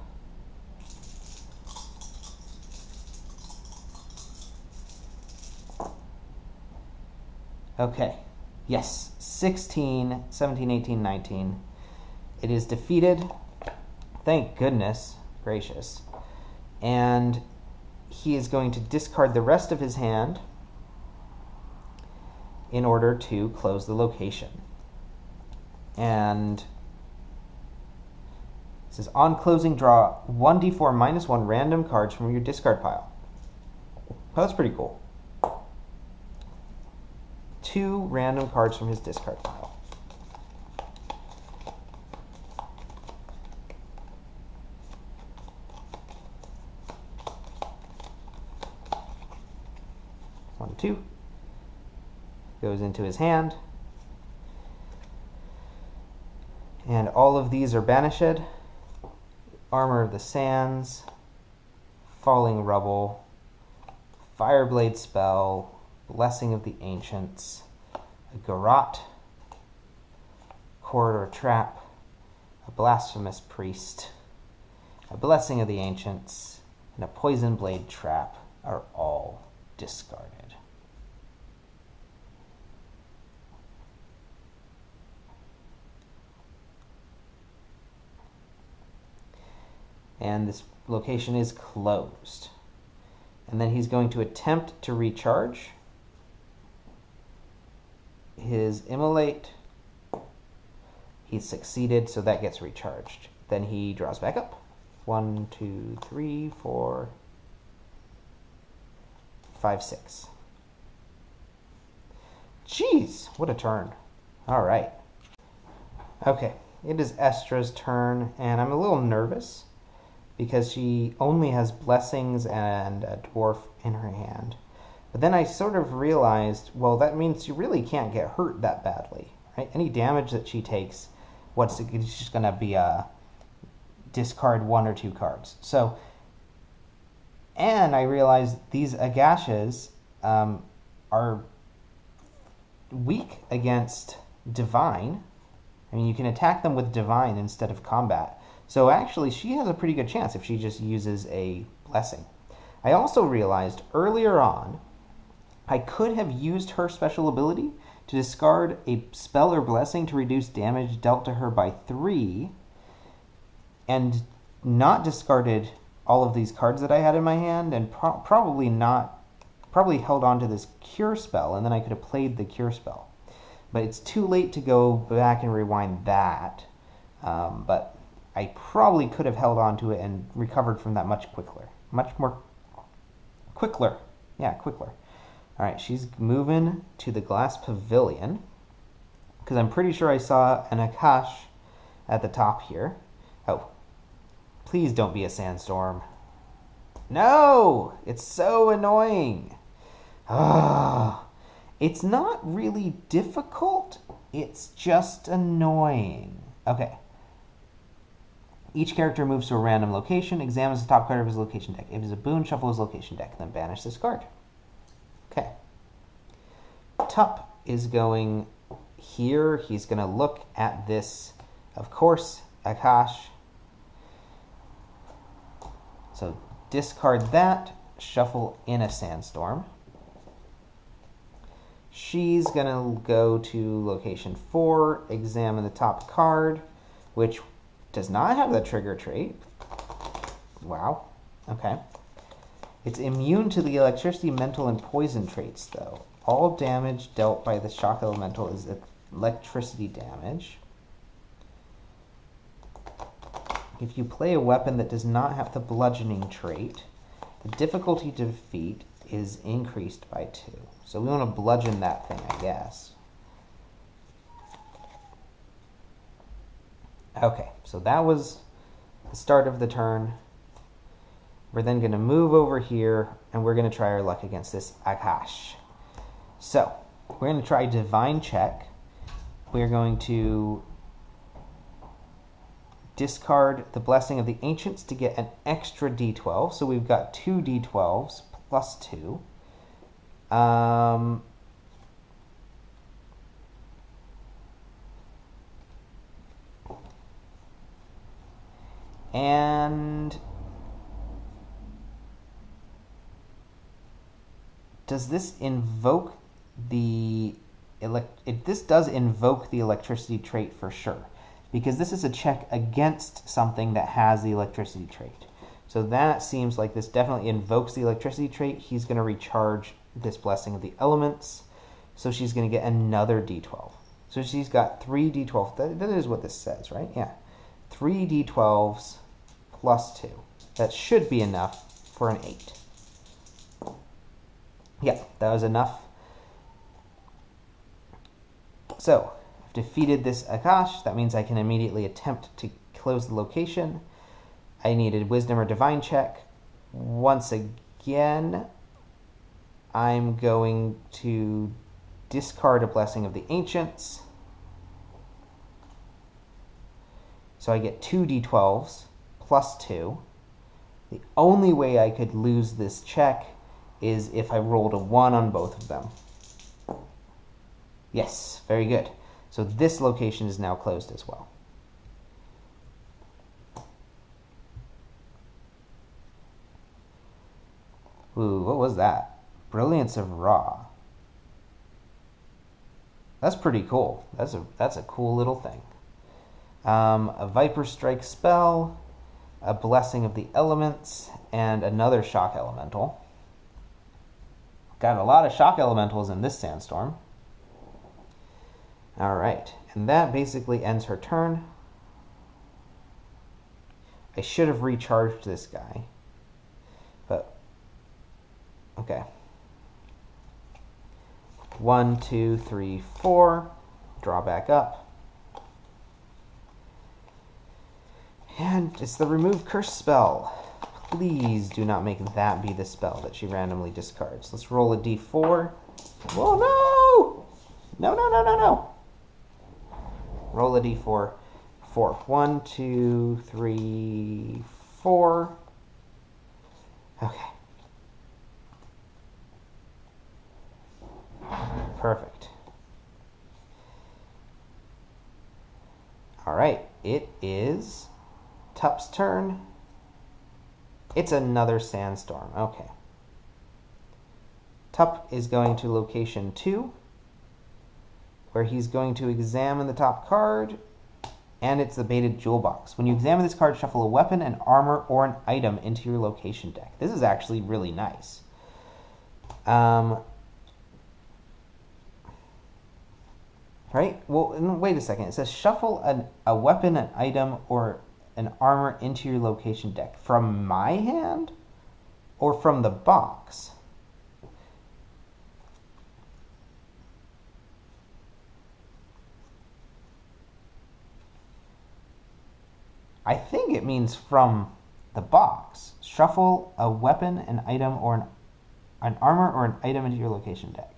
Okay. Yes. 16, 17, 18, 19. It is defeated. Thank goodness gracious. And he is going to discard the rest of his hand in order to close the location. And it says, on closing, draw 1d4 minus 1 random cards from your discard pile. Well, that's pretty cool. 2 random cards from his discard pile. 1, 2. Goes into his hand. And all of these are banished. Armor of the Sands, Falling Rubble, Fireblade spell, Blessing of the Ancients, a Garrote, Corridor Trap, a Blasphemous Priest, a Blessing of the Ancients, and a Poison Blade Trap are all discarded. And this location is closed. And then he's going to attempt to recharge his Immolate. He's succeeded, so that gets recharged. Then he draws back up. 1, 2, 3, 4, 5, 6. Jeez, what a turn. All right. Okay, it is Estra's turn, and I'm a little nervous because she only has blessings and a dwarf in her hand. But then I sort of realized, well, that means she really can't get hurt that badly, right? Any damage that she takes, it's just going to be a discard 1 or 2 cards. So, and I realized these Agashes are weak against Divine. I mean, you can attack them with Divine instead of combat. So actually, she has a pretty good chance if she just uses a blessing. I also realized earlier on, I could have used her special ability to discard a spell or blessing to reduce damage dealt to her by 3, and not discarded all of these cards that I had in my hand, and probably held on to this cure spell, and then I could have played the cure spell. But it's too late to go back and rewind that. But I probably could have held on to it and recovered from that much quicker. Yeah, quicker. All right, she's moving to the Glass Pavilion, because I'm pretty sure I saw an Akash at the top here. Oh, please don't be a Sandstorm. No! It's so annoying. It's not really difficult. It's just annoying. Okay. Each character moves to a random location, examines the top card of his location deck. If it is a boon, shuffle his location deck, then banish this card. Okay. Tup is going here. He's going to look at this, of course, Akash. So discard that, shuffle in a Sandstorm. She's going to go to location 4, examine the top card, which does not have the trigger trait. Wow. Okay. It's immune to the electricity, mental, and poison traits, though. All damage dealt by the shock elemental is electricity damage. If you play a weapon that does not have the bludgeoning trait, the difficulty to defeat is increased by 2. So we want to bludgeon that thing, I guess. Okay, so that was the start of the turn. We're then going to move over here, and we're going to try our luck against this Akash. So, we're going to try Divine Check. We're going to discard the Blessing of the Ancients to get an extra d12. So we've got 2 d12s plus 2. And does this invoke the this does invoke the electricity trait for sure, because this is a check against something that has the electricity trait. So that seems like this definitely invokes the electricity trait. He's going to recharge this Blessing of the Elements, so she's going to get another d12. So she's got 3 d12. That is what this says, right? Yeah. 3 d12s plus 2. That should be enough for an 8. Yeah, that was enough. So, I've defeated this Akash. That means I can immediately attempt to close the location. I needed Wisdom or Divine Check. Once again, I'm going to discard a Blessing of the Ancients. So I get 2 d12s plus 2. The only way I could lose this check is if I rolled a 1 on both of them. Yes, very good. So this location is now closed as well. Ooh, what was that? Brilliance of Ra. That's pretty cool. That's a cool little thing. A Viper Strike spell, a Blessing of the Elements, and another Shock Elemental. Got a lot of Shock Elementals in this Sandstorm. Alright, and that basically ends her turn. I should have recharged this guy. But, okay. 1, 2, 3, 4. Draw back up. And it's the Remove Curse spell. Please do not make that be the spell that she randomly discards. Let's roll a d4. Whoa, no! No, no, no, no, no. Roll a d4. 4. 1, 2, 3, 4. Okay. Perfect. All right. It is Tup's turn. It's another Sandstorm. Okay. Tup is going to location 2, where he's going to examine the top card, and it's the Baited Jewel Box. When you examine this card, shuffle a weapon, an armor, or an item into your location deck. This is actually really nice. Right? Well, wait a second. It says shuffle a weapon, an item, or an armor into your location deck. From my hand? Or from the box? I think it means from the box. Shuffle a weapon, an item, or an armor, or an item into your location deck.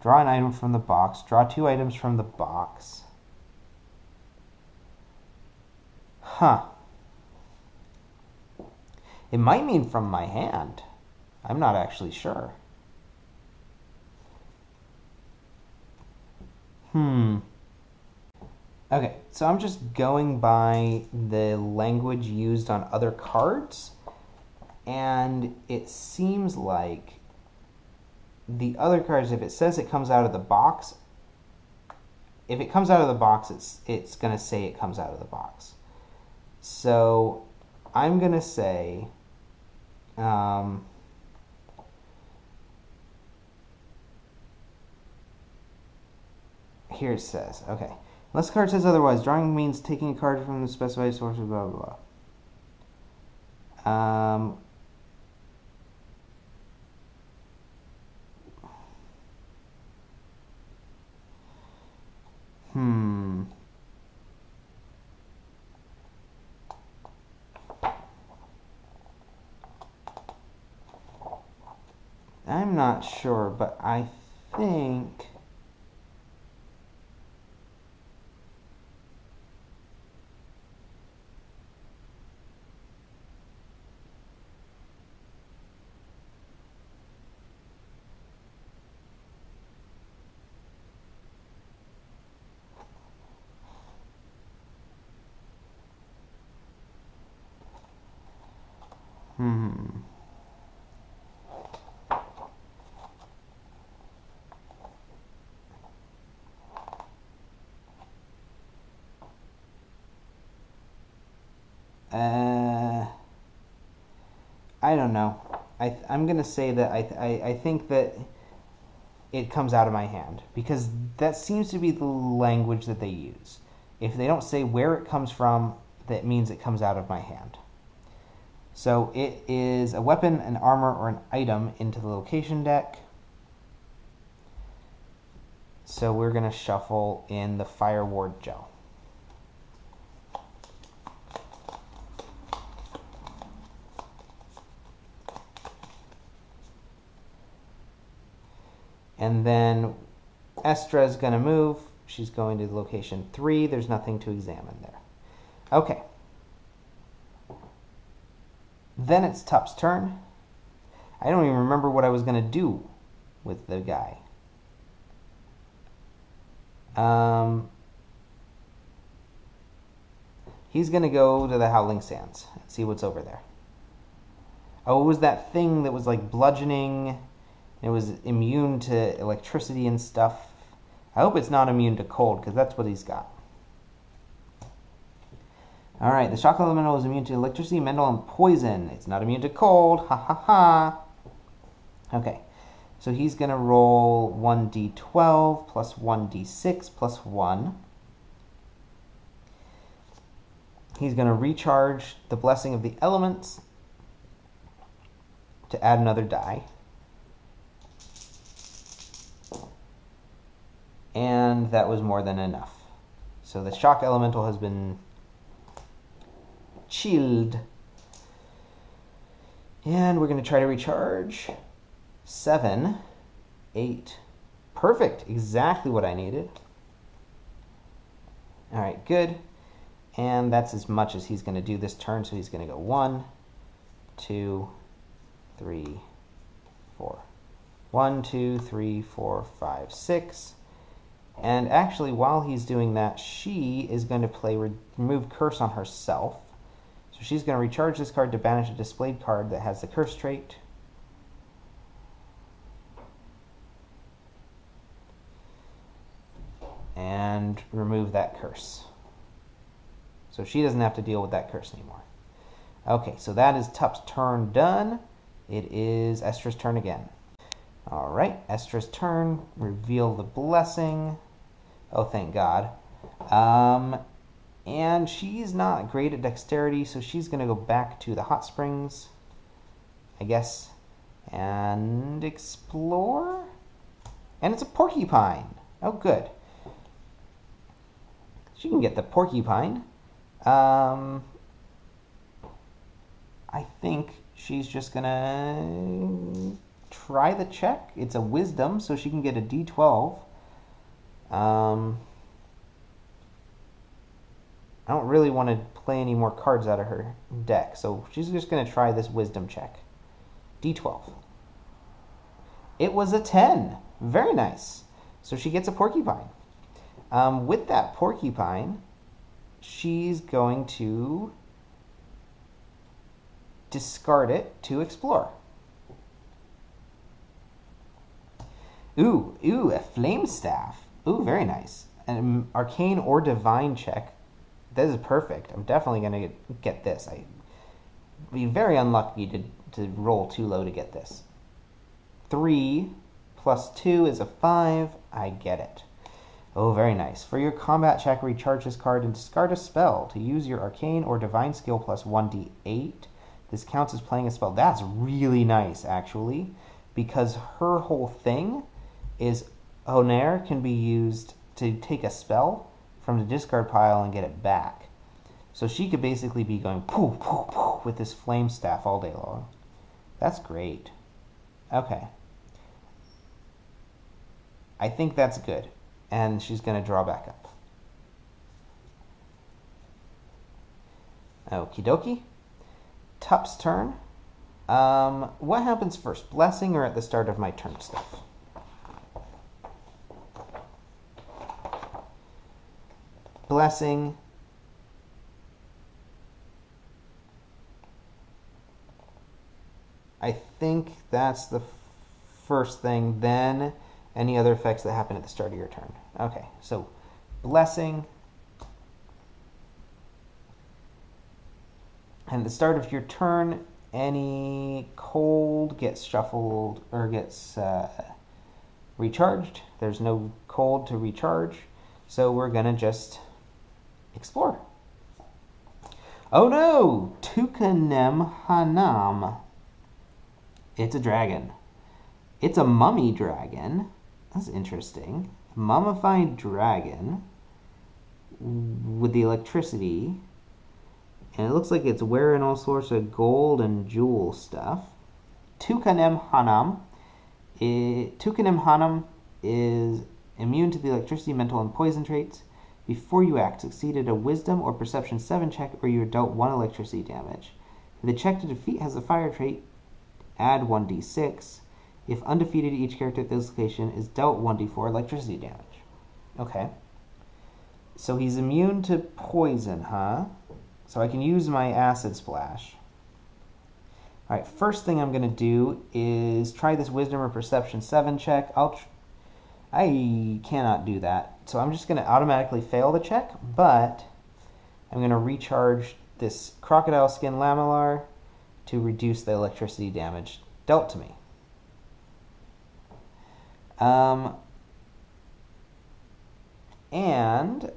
Draw an item from the box. Draw 2 items from the box. Huh. It might mean from my hand. I'm not actually sure. Okay, so I'm just going by the language used on other cards, and it seems like the other cards, if it says it comes out of the box, if it comes out of the box, it's going to say it comes out of the box. So I'm going to say, here it says, okay. Unless the card says otherwise, drawing means taking a card from the specified source, blah, blah, blah. I'm not sure, but I think I don't know. I'm going to say that I think that it comes out of my hand, because that seems to be the language that they use. If they don't say where it comes from, that means it comes out of my hand. So it is a weapon, an armor, or an item into the location deck. So we're going to shuffle in the Fire Ward Gel. And then Estra's going to move. She's going to location 3. There's nothing to examine there. Okay. Then it's Tup's turn. I don't even remember what I was going to do with the guy. He's going to go to the Howling Sands and see what's over there. Oh, it was that thing that was like bludgeoning. It was immune to electricity and stuff. I hope it's not immune to cold, because that's what he's got. Alright, the shock elemental is immune to electricity, mental, and poison. It's not immune to cold. Ha ha ha. Okay, so he's going to roll 1d12 plus 1d6 plus 1. He's going to recharge the Blessing of the Elements to add another die. And that was more than enough. So the shock elemental has been chilled. And we're going to try to recharge. 7, 8. Perfect. Exactly what I needed. Alright, good. And that's as much as he's going to do this turn. So he's going to go 1, 2, 3, 4. 1, 2, 3, 4, 5, 6. And actually, while he's doing that, she is going to play Remove Curse on herself. So she's going to recharge this card to banish a displayed card that has the curse trait. And remove that curse. So she doesn't have to deal with that curse anymore. Okay, so that is Tup's turn done. It is Estra's turn again. Alright, Estra's turn. Reveal the blessing. Oh, thank God. And she's not great at dexterity, so she's going to go back to the hot springs, I guess, and explore. And it's a porcupine. Oh, good. She can get the porcupine. I think she's just going to try the check. It's a wisdom, so she can get a d12. I don't really want to play any more cards out of her deck, so she's just going to try this wisdom check. D12. It was a 10. Very nice. So she gets a porcupine. With that porcupine, she's going to discard it to explore. Ooh, a flame staff. Ooh, very nice. An arcane or divine check. This is perfect. I'm definitely going to get this. I'd be very unlucky to roll too low to get this. 3 plus 2 is a 5. I get it. Oh, very nice. For your combat check, recharge this card and discard a spell. To use your arcane or divine skill plus 1d8. This counts as playing a spell. That's really nice, actually, because her whole thing is Honor can be used to take a spell from the discard pile and get it back. So she could basically be going poof, poof, poof with this flame staff all day long. That's great. Okay. I think that's good. And she's going to draw back up. Okie dokie. Tup's turn. What happens first? Blessing or at the start of my turn stuff? Blessing. I think that's the first thing, then any other effects that happen at the start of your turn. Okay, so Blessing. And at the start of your turn, any cold gets shuffled or gets recharged. There's no cold to recharge, so we're going to just explore. Oh no! Tukanem Hanam. It's a dragon. It's a mummy dragon. That's interesting. Mummified dragon with the electricity. And it looks like it's wearing all sorts of gold and jewel stuff. Tukanem Hanam Tukanim Hanam is immune to the electricity, mental, and poison traits. Before you act, succeeded a Wisdom or Perception 7 check, or you are dealt 1 electricity damage. If the check to defeat has a fire trait, add 1d6. If undefeated, each character at this location is dealt 1d4 electricity damage. Okay. So he's immune to poison, huh? So I can use my Acid Splash. Alright, first thing I'm going to do is try this Wisdom or Perception 7 check. I cannot do that. So I'm just going to automatically fail the check, but I'm going to recharge this Crocodile Skin Lamellar to reduce the electricity damage dealt to me. And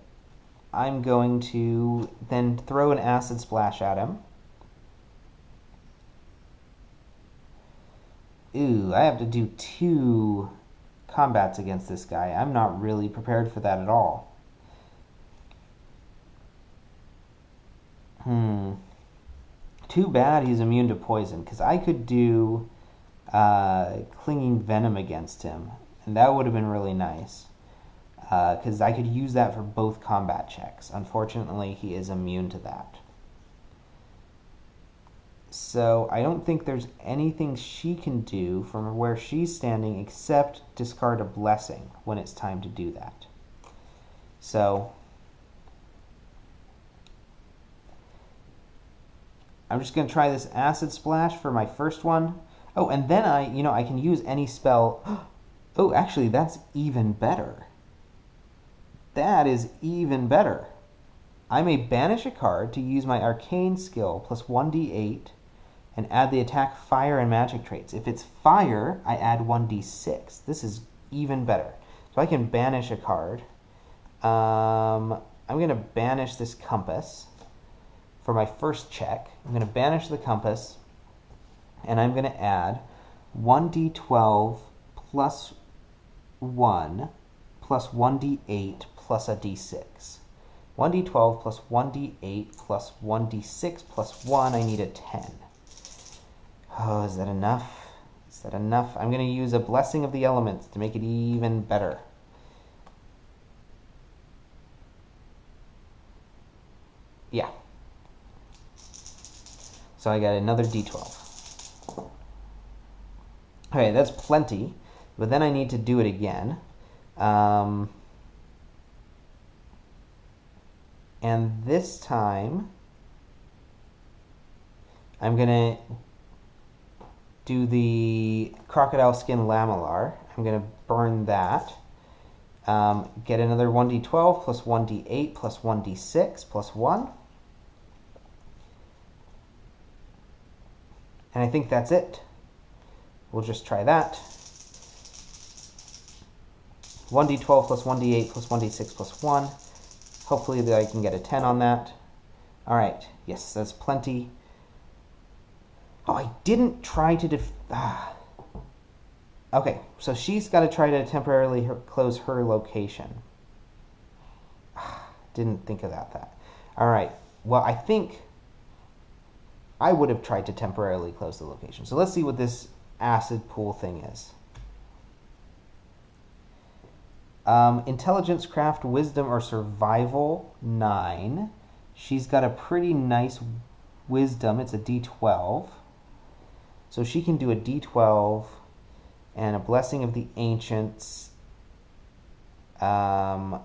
I'm going to then throw an Acid Splash at him. Ooh, I have to do 2 combats against this guy. I'm not really prepared for that at all. Too bad he's immune to poison, because I could do Clinging Venom against him, and that would have been really nice, because I could use that for both combat checks. Unfortunately, he is immune to that. So I don't think there's anything she can do from where she's standing except discard a blessing when it's time to do that. So I'm just going to try this Acid Splash for my first one. Oh, and then I can use any spell. Oh, actually, that's even better. That is even better. I may banish a card to use my Arcane skill plus 1d8 and add the attack, fire, and magic traits. If it's fire, I add 1d6. This is even better. So I can banish a card. I'm going to banish this compass for my first check. I'm going to banish the compass, and I'm going to add 1d12 plus 1 plus 1d8 plus a d6. 1d12 plus 1d8 plus 1d6 plus 1, I need a 10. Oh, is that enough? Is that enough? I'm going to use a Blessing of the Elements to make it even better. Yeah. So I got another d12. Okay, that's plenty, but then I need to do it again. And this time, I'm going to do the Crocodile Skin Lamellar. I'm going to burn that. Get another 1d12 plus 1d8 plus 1d6 plus 1. And I think that's it. We'll just try that. 1d12 plus 1d8 plus 1d6 plus 1. Hopefully I can get a 10 on that. Alright, yes, that's plenty. Oh, I didn't try to Okay, so she's got to try to temporarily close her location. Didn't think about that. Alright, well, I think I would have tried to temporarily close the location. So let's see what this acid pool thing is. Intelligence, Craft, Wisdom, or Survival, 9. She's got a pretty nice Wisdom. It's a D12. So she can do a D12 and a Blessing of the Ancients. To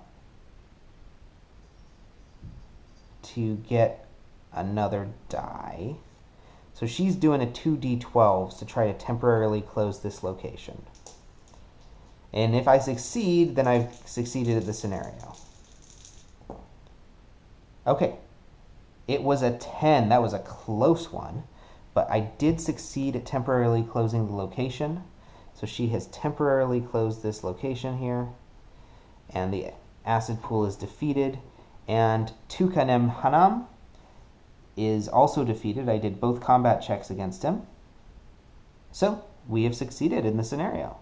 get another die. So she's doing a 2d12s to try to temporarily close this location. And if I succeed, then I've succeeded at the scenario. Okay. It was a 10. That was a close one. But I did succeed at temporarily closing the location. So she has temporarily closed this location here. And the acid pool is defeated. And Tukanem Hanam is also defeated. I did both combat checks against him. So we have succeeded in the scenario.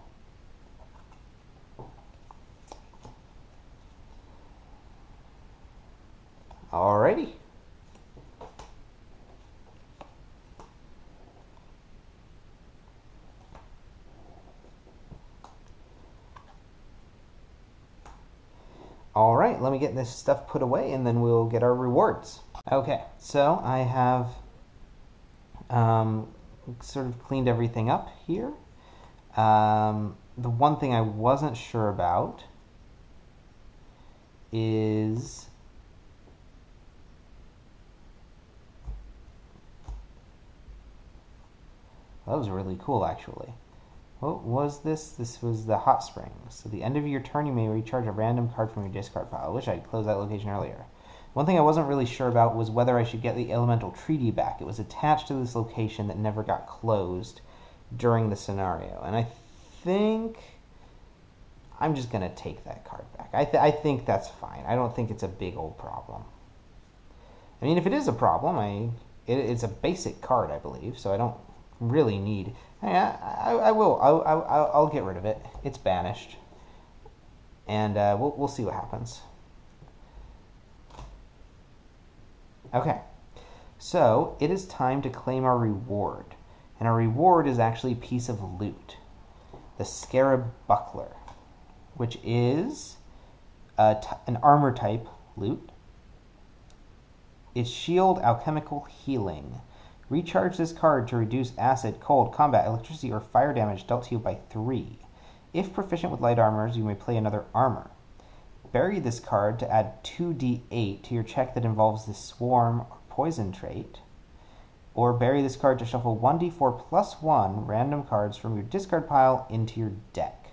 Alrighty. right, let me get this stuff put away and then we'll get our rewards. Okay, so I have sort of cleaned everything up here. The one thing I wasn't sure about is that was really cool, actually. What was this? This was the hot springs. So at the end of your turn, you may recharge a random card from your discard pile. I wish I'd closed that location earlier. One thing I wasn't really sure about was whether I should get the elemental treaty back. It was attached to this location that never got closed during the scenario. And I think I'm just going to take that card back. I think that's fine. I don't think it's a big old problem. I mean, if it is a problem, it's a basic card, I believe, so I don't really need... I'll get rid of it. It's banished. And we'll see what happens. Okay, so it is time to claim our reward. And our reward is actually a piece of loot. The Scarab Buckler, which is an armor type loot. It's shield, alchemical healing. Recharge this card to reduce acid, cold, combat, electricity, or fire damage dealt to you by 3. If proficient with light armors, you may play another armor. Bury this card to add 2d8 to your check that involves the swarm or poison trait. Or bury this card to shuffle 1d4 plus 1 random cards from your discard pile into your deck.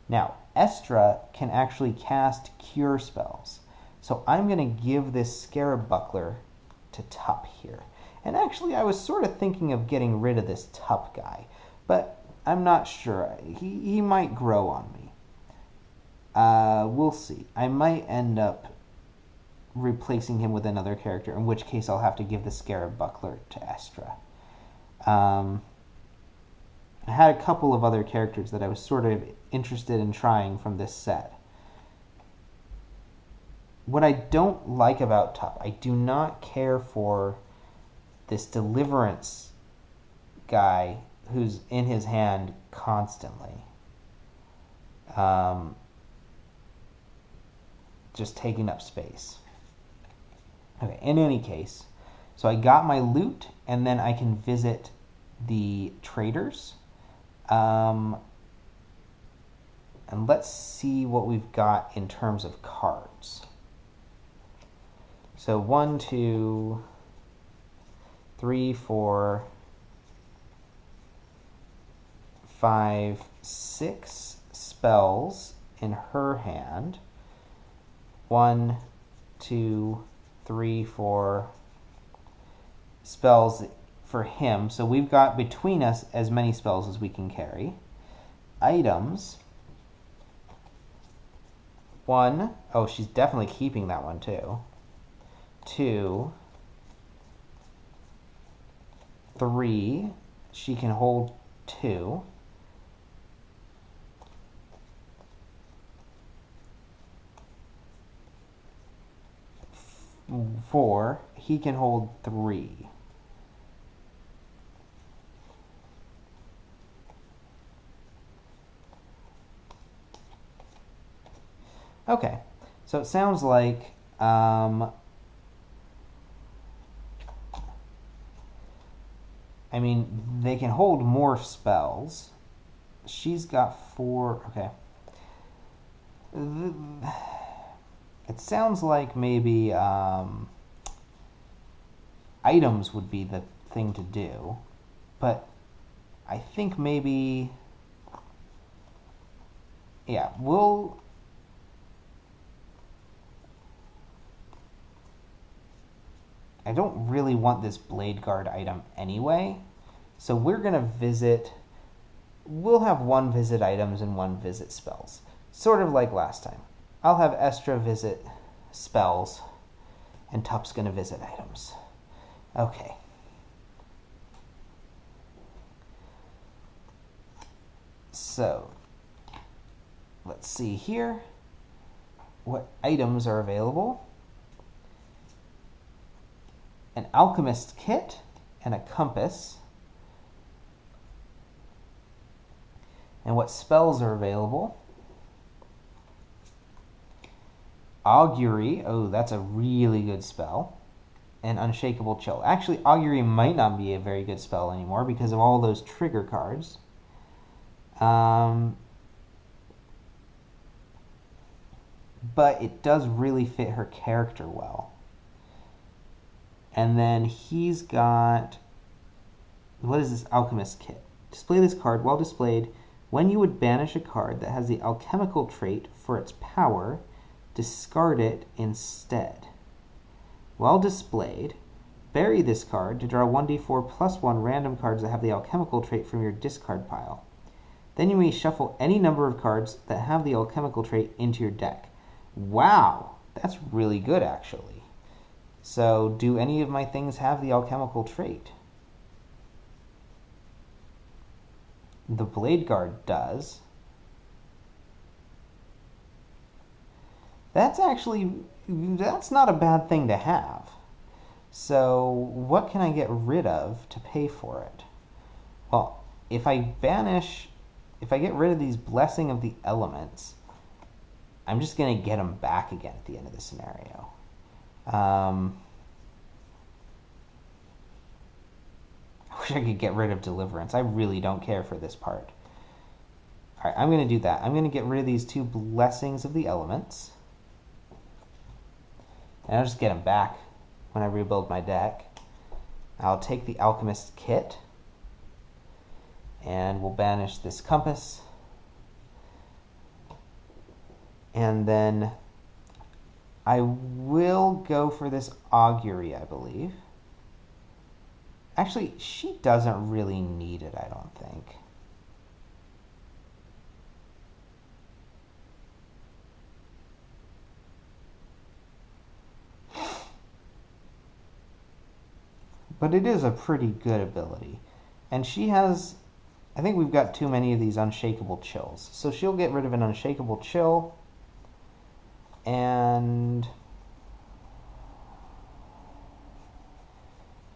Now, Estra can actually cast cure spells. So I'm going to give this Scarab Buckler to Tup here. And actually, I was sort of thinking of getting rid of this Tup guy, but I'm not sure. He might grow on me. We'll see. I might end up replacing him with another character, in which case I'll have to give the Scarab Buckler to Estra. I had a couple of other characters that I was sort of interested in trying from this set. What I don't like about Tup, I do not care for this Deliverance guy who's in his hand constantly. Just taking up space. Okay, in any case, so I got my loot, and then I can visit the traders. And let's see what we've got in terms of cards. So 1, 2, 3, 4, 5, 6 spells in her hand. 1, 2, 3, 4 spells for him. So we've got between us as many spells as we can carry. Items. 1. Oh, she's definitely keeping that one too. 2, 3. She can hold 2. 4. He can hold 3. Okay, so it sounds like I mean, they can hold more spells. She's got 4. Okay. It sounds like maybe items would be the thing to do, but I think maybe, yeah, I don't really want this Blade Guard item anyway, so we're going to visit, we'll have 1 visit items and 1 visit spells, sort of like last time. I'll have Estra visit spells, and Tup's going to visit items. Okay. So, let's see here what items are available. An alchemist kit and a compass. And what spells are available Augury. Oh, that's a really good spell. And Unshakable Chill. Actually, Augury might not be a very good spell anymore because of all those trigger cards. But it does really fit her character well. And then he's got... What is this Alchemist Kit? Display this card. While displayed, when you would banish a card that has the alchemical trait for its power, discard it instead. While displayed, bury this card to draw 1d4 plus 1 random cards that have the alchemical trait from your discard pile. Then you may shuffle any number of cards that have the alchemical trait into your deck. Wow, that's really good actually. So, do any of my things have the alchemical trait? The Blade Guard does. That's not a bad thing to have. So what can I get rid of to pay for it? Well, if I get rid of these Blessing of the Elements, I'm just going to get them back again at the end of the scenario. I wish I could get rid of Deliverance. I really don't care for this part. Alright, I'm going to do that. I'm going to get rid of these 2 Blessings of the Elements. And I'll just get them back when I rebuild my deck. I'll take the Alchemist Kit. And we'll banish this Compass. And then I will go for this Augury, I believe. Actually, she doesn't really need it, I don't think. But it is a pretty good ability. And she has... I think we've got too many of these Unshakable Chills. So she'll get rid of an Unshakable Chill. And...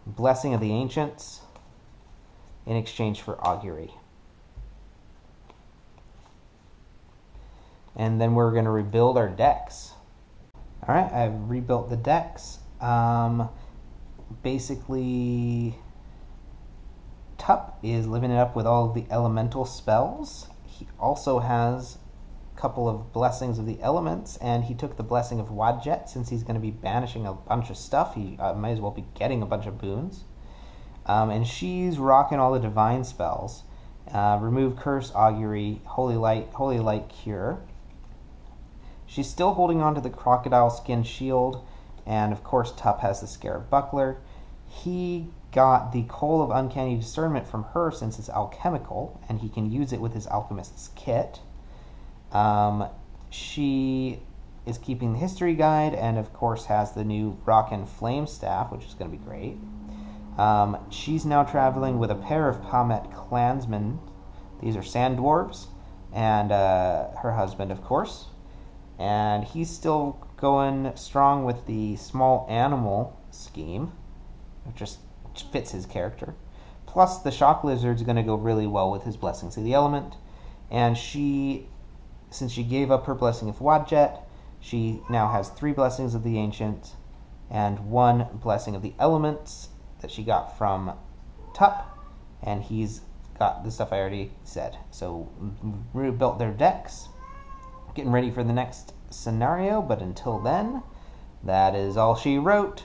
Blessing of the Ancients in exchange for Augury. And then we're going to rebuild our decks. Alright, I've rebuilt the decks. Basically, Tup is living it up with all of the elemental spells. He also has a couple of Blessings of the Elements, and he took the Blessing of Wadjet. Since he's going to be banishing a bunch of stuff, he might as well be getting a bunch of boons. And she's rocking all the Divine spells. Remove Curse, Augury, Holy Light Cure. She's still holding on to the Crocodile Skin Shield, and of course Tup has the Scarab Buckler. He got the Coal of Uncanny Discernment from her since it's alchemical, and he can use it with his Alchemist's Kit. She is keeping the History Guide, and of course has the new Rock and Flame Staff, which is going to be great. She's now traveling with a pair of Pamet clansmen. These are Sand Dwarves, and her husband, of course. And he's still going strong with the small animal scheme, which just fits his character. Plus, the Shock Lizard's going to go really well with his Blessings of the Element. And since she gave up her Blessing of Wadjet, she now has 3 Blessings of the Ancient and 1 Blessing of the Elements that she got from Tup. And he's got the stuff I already said. So, rebuilt their decks. Getting ready for the next scenario, but until then, that is all she wrote.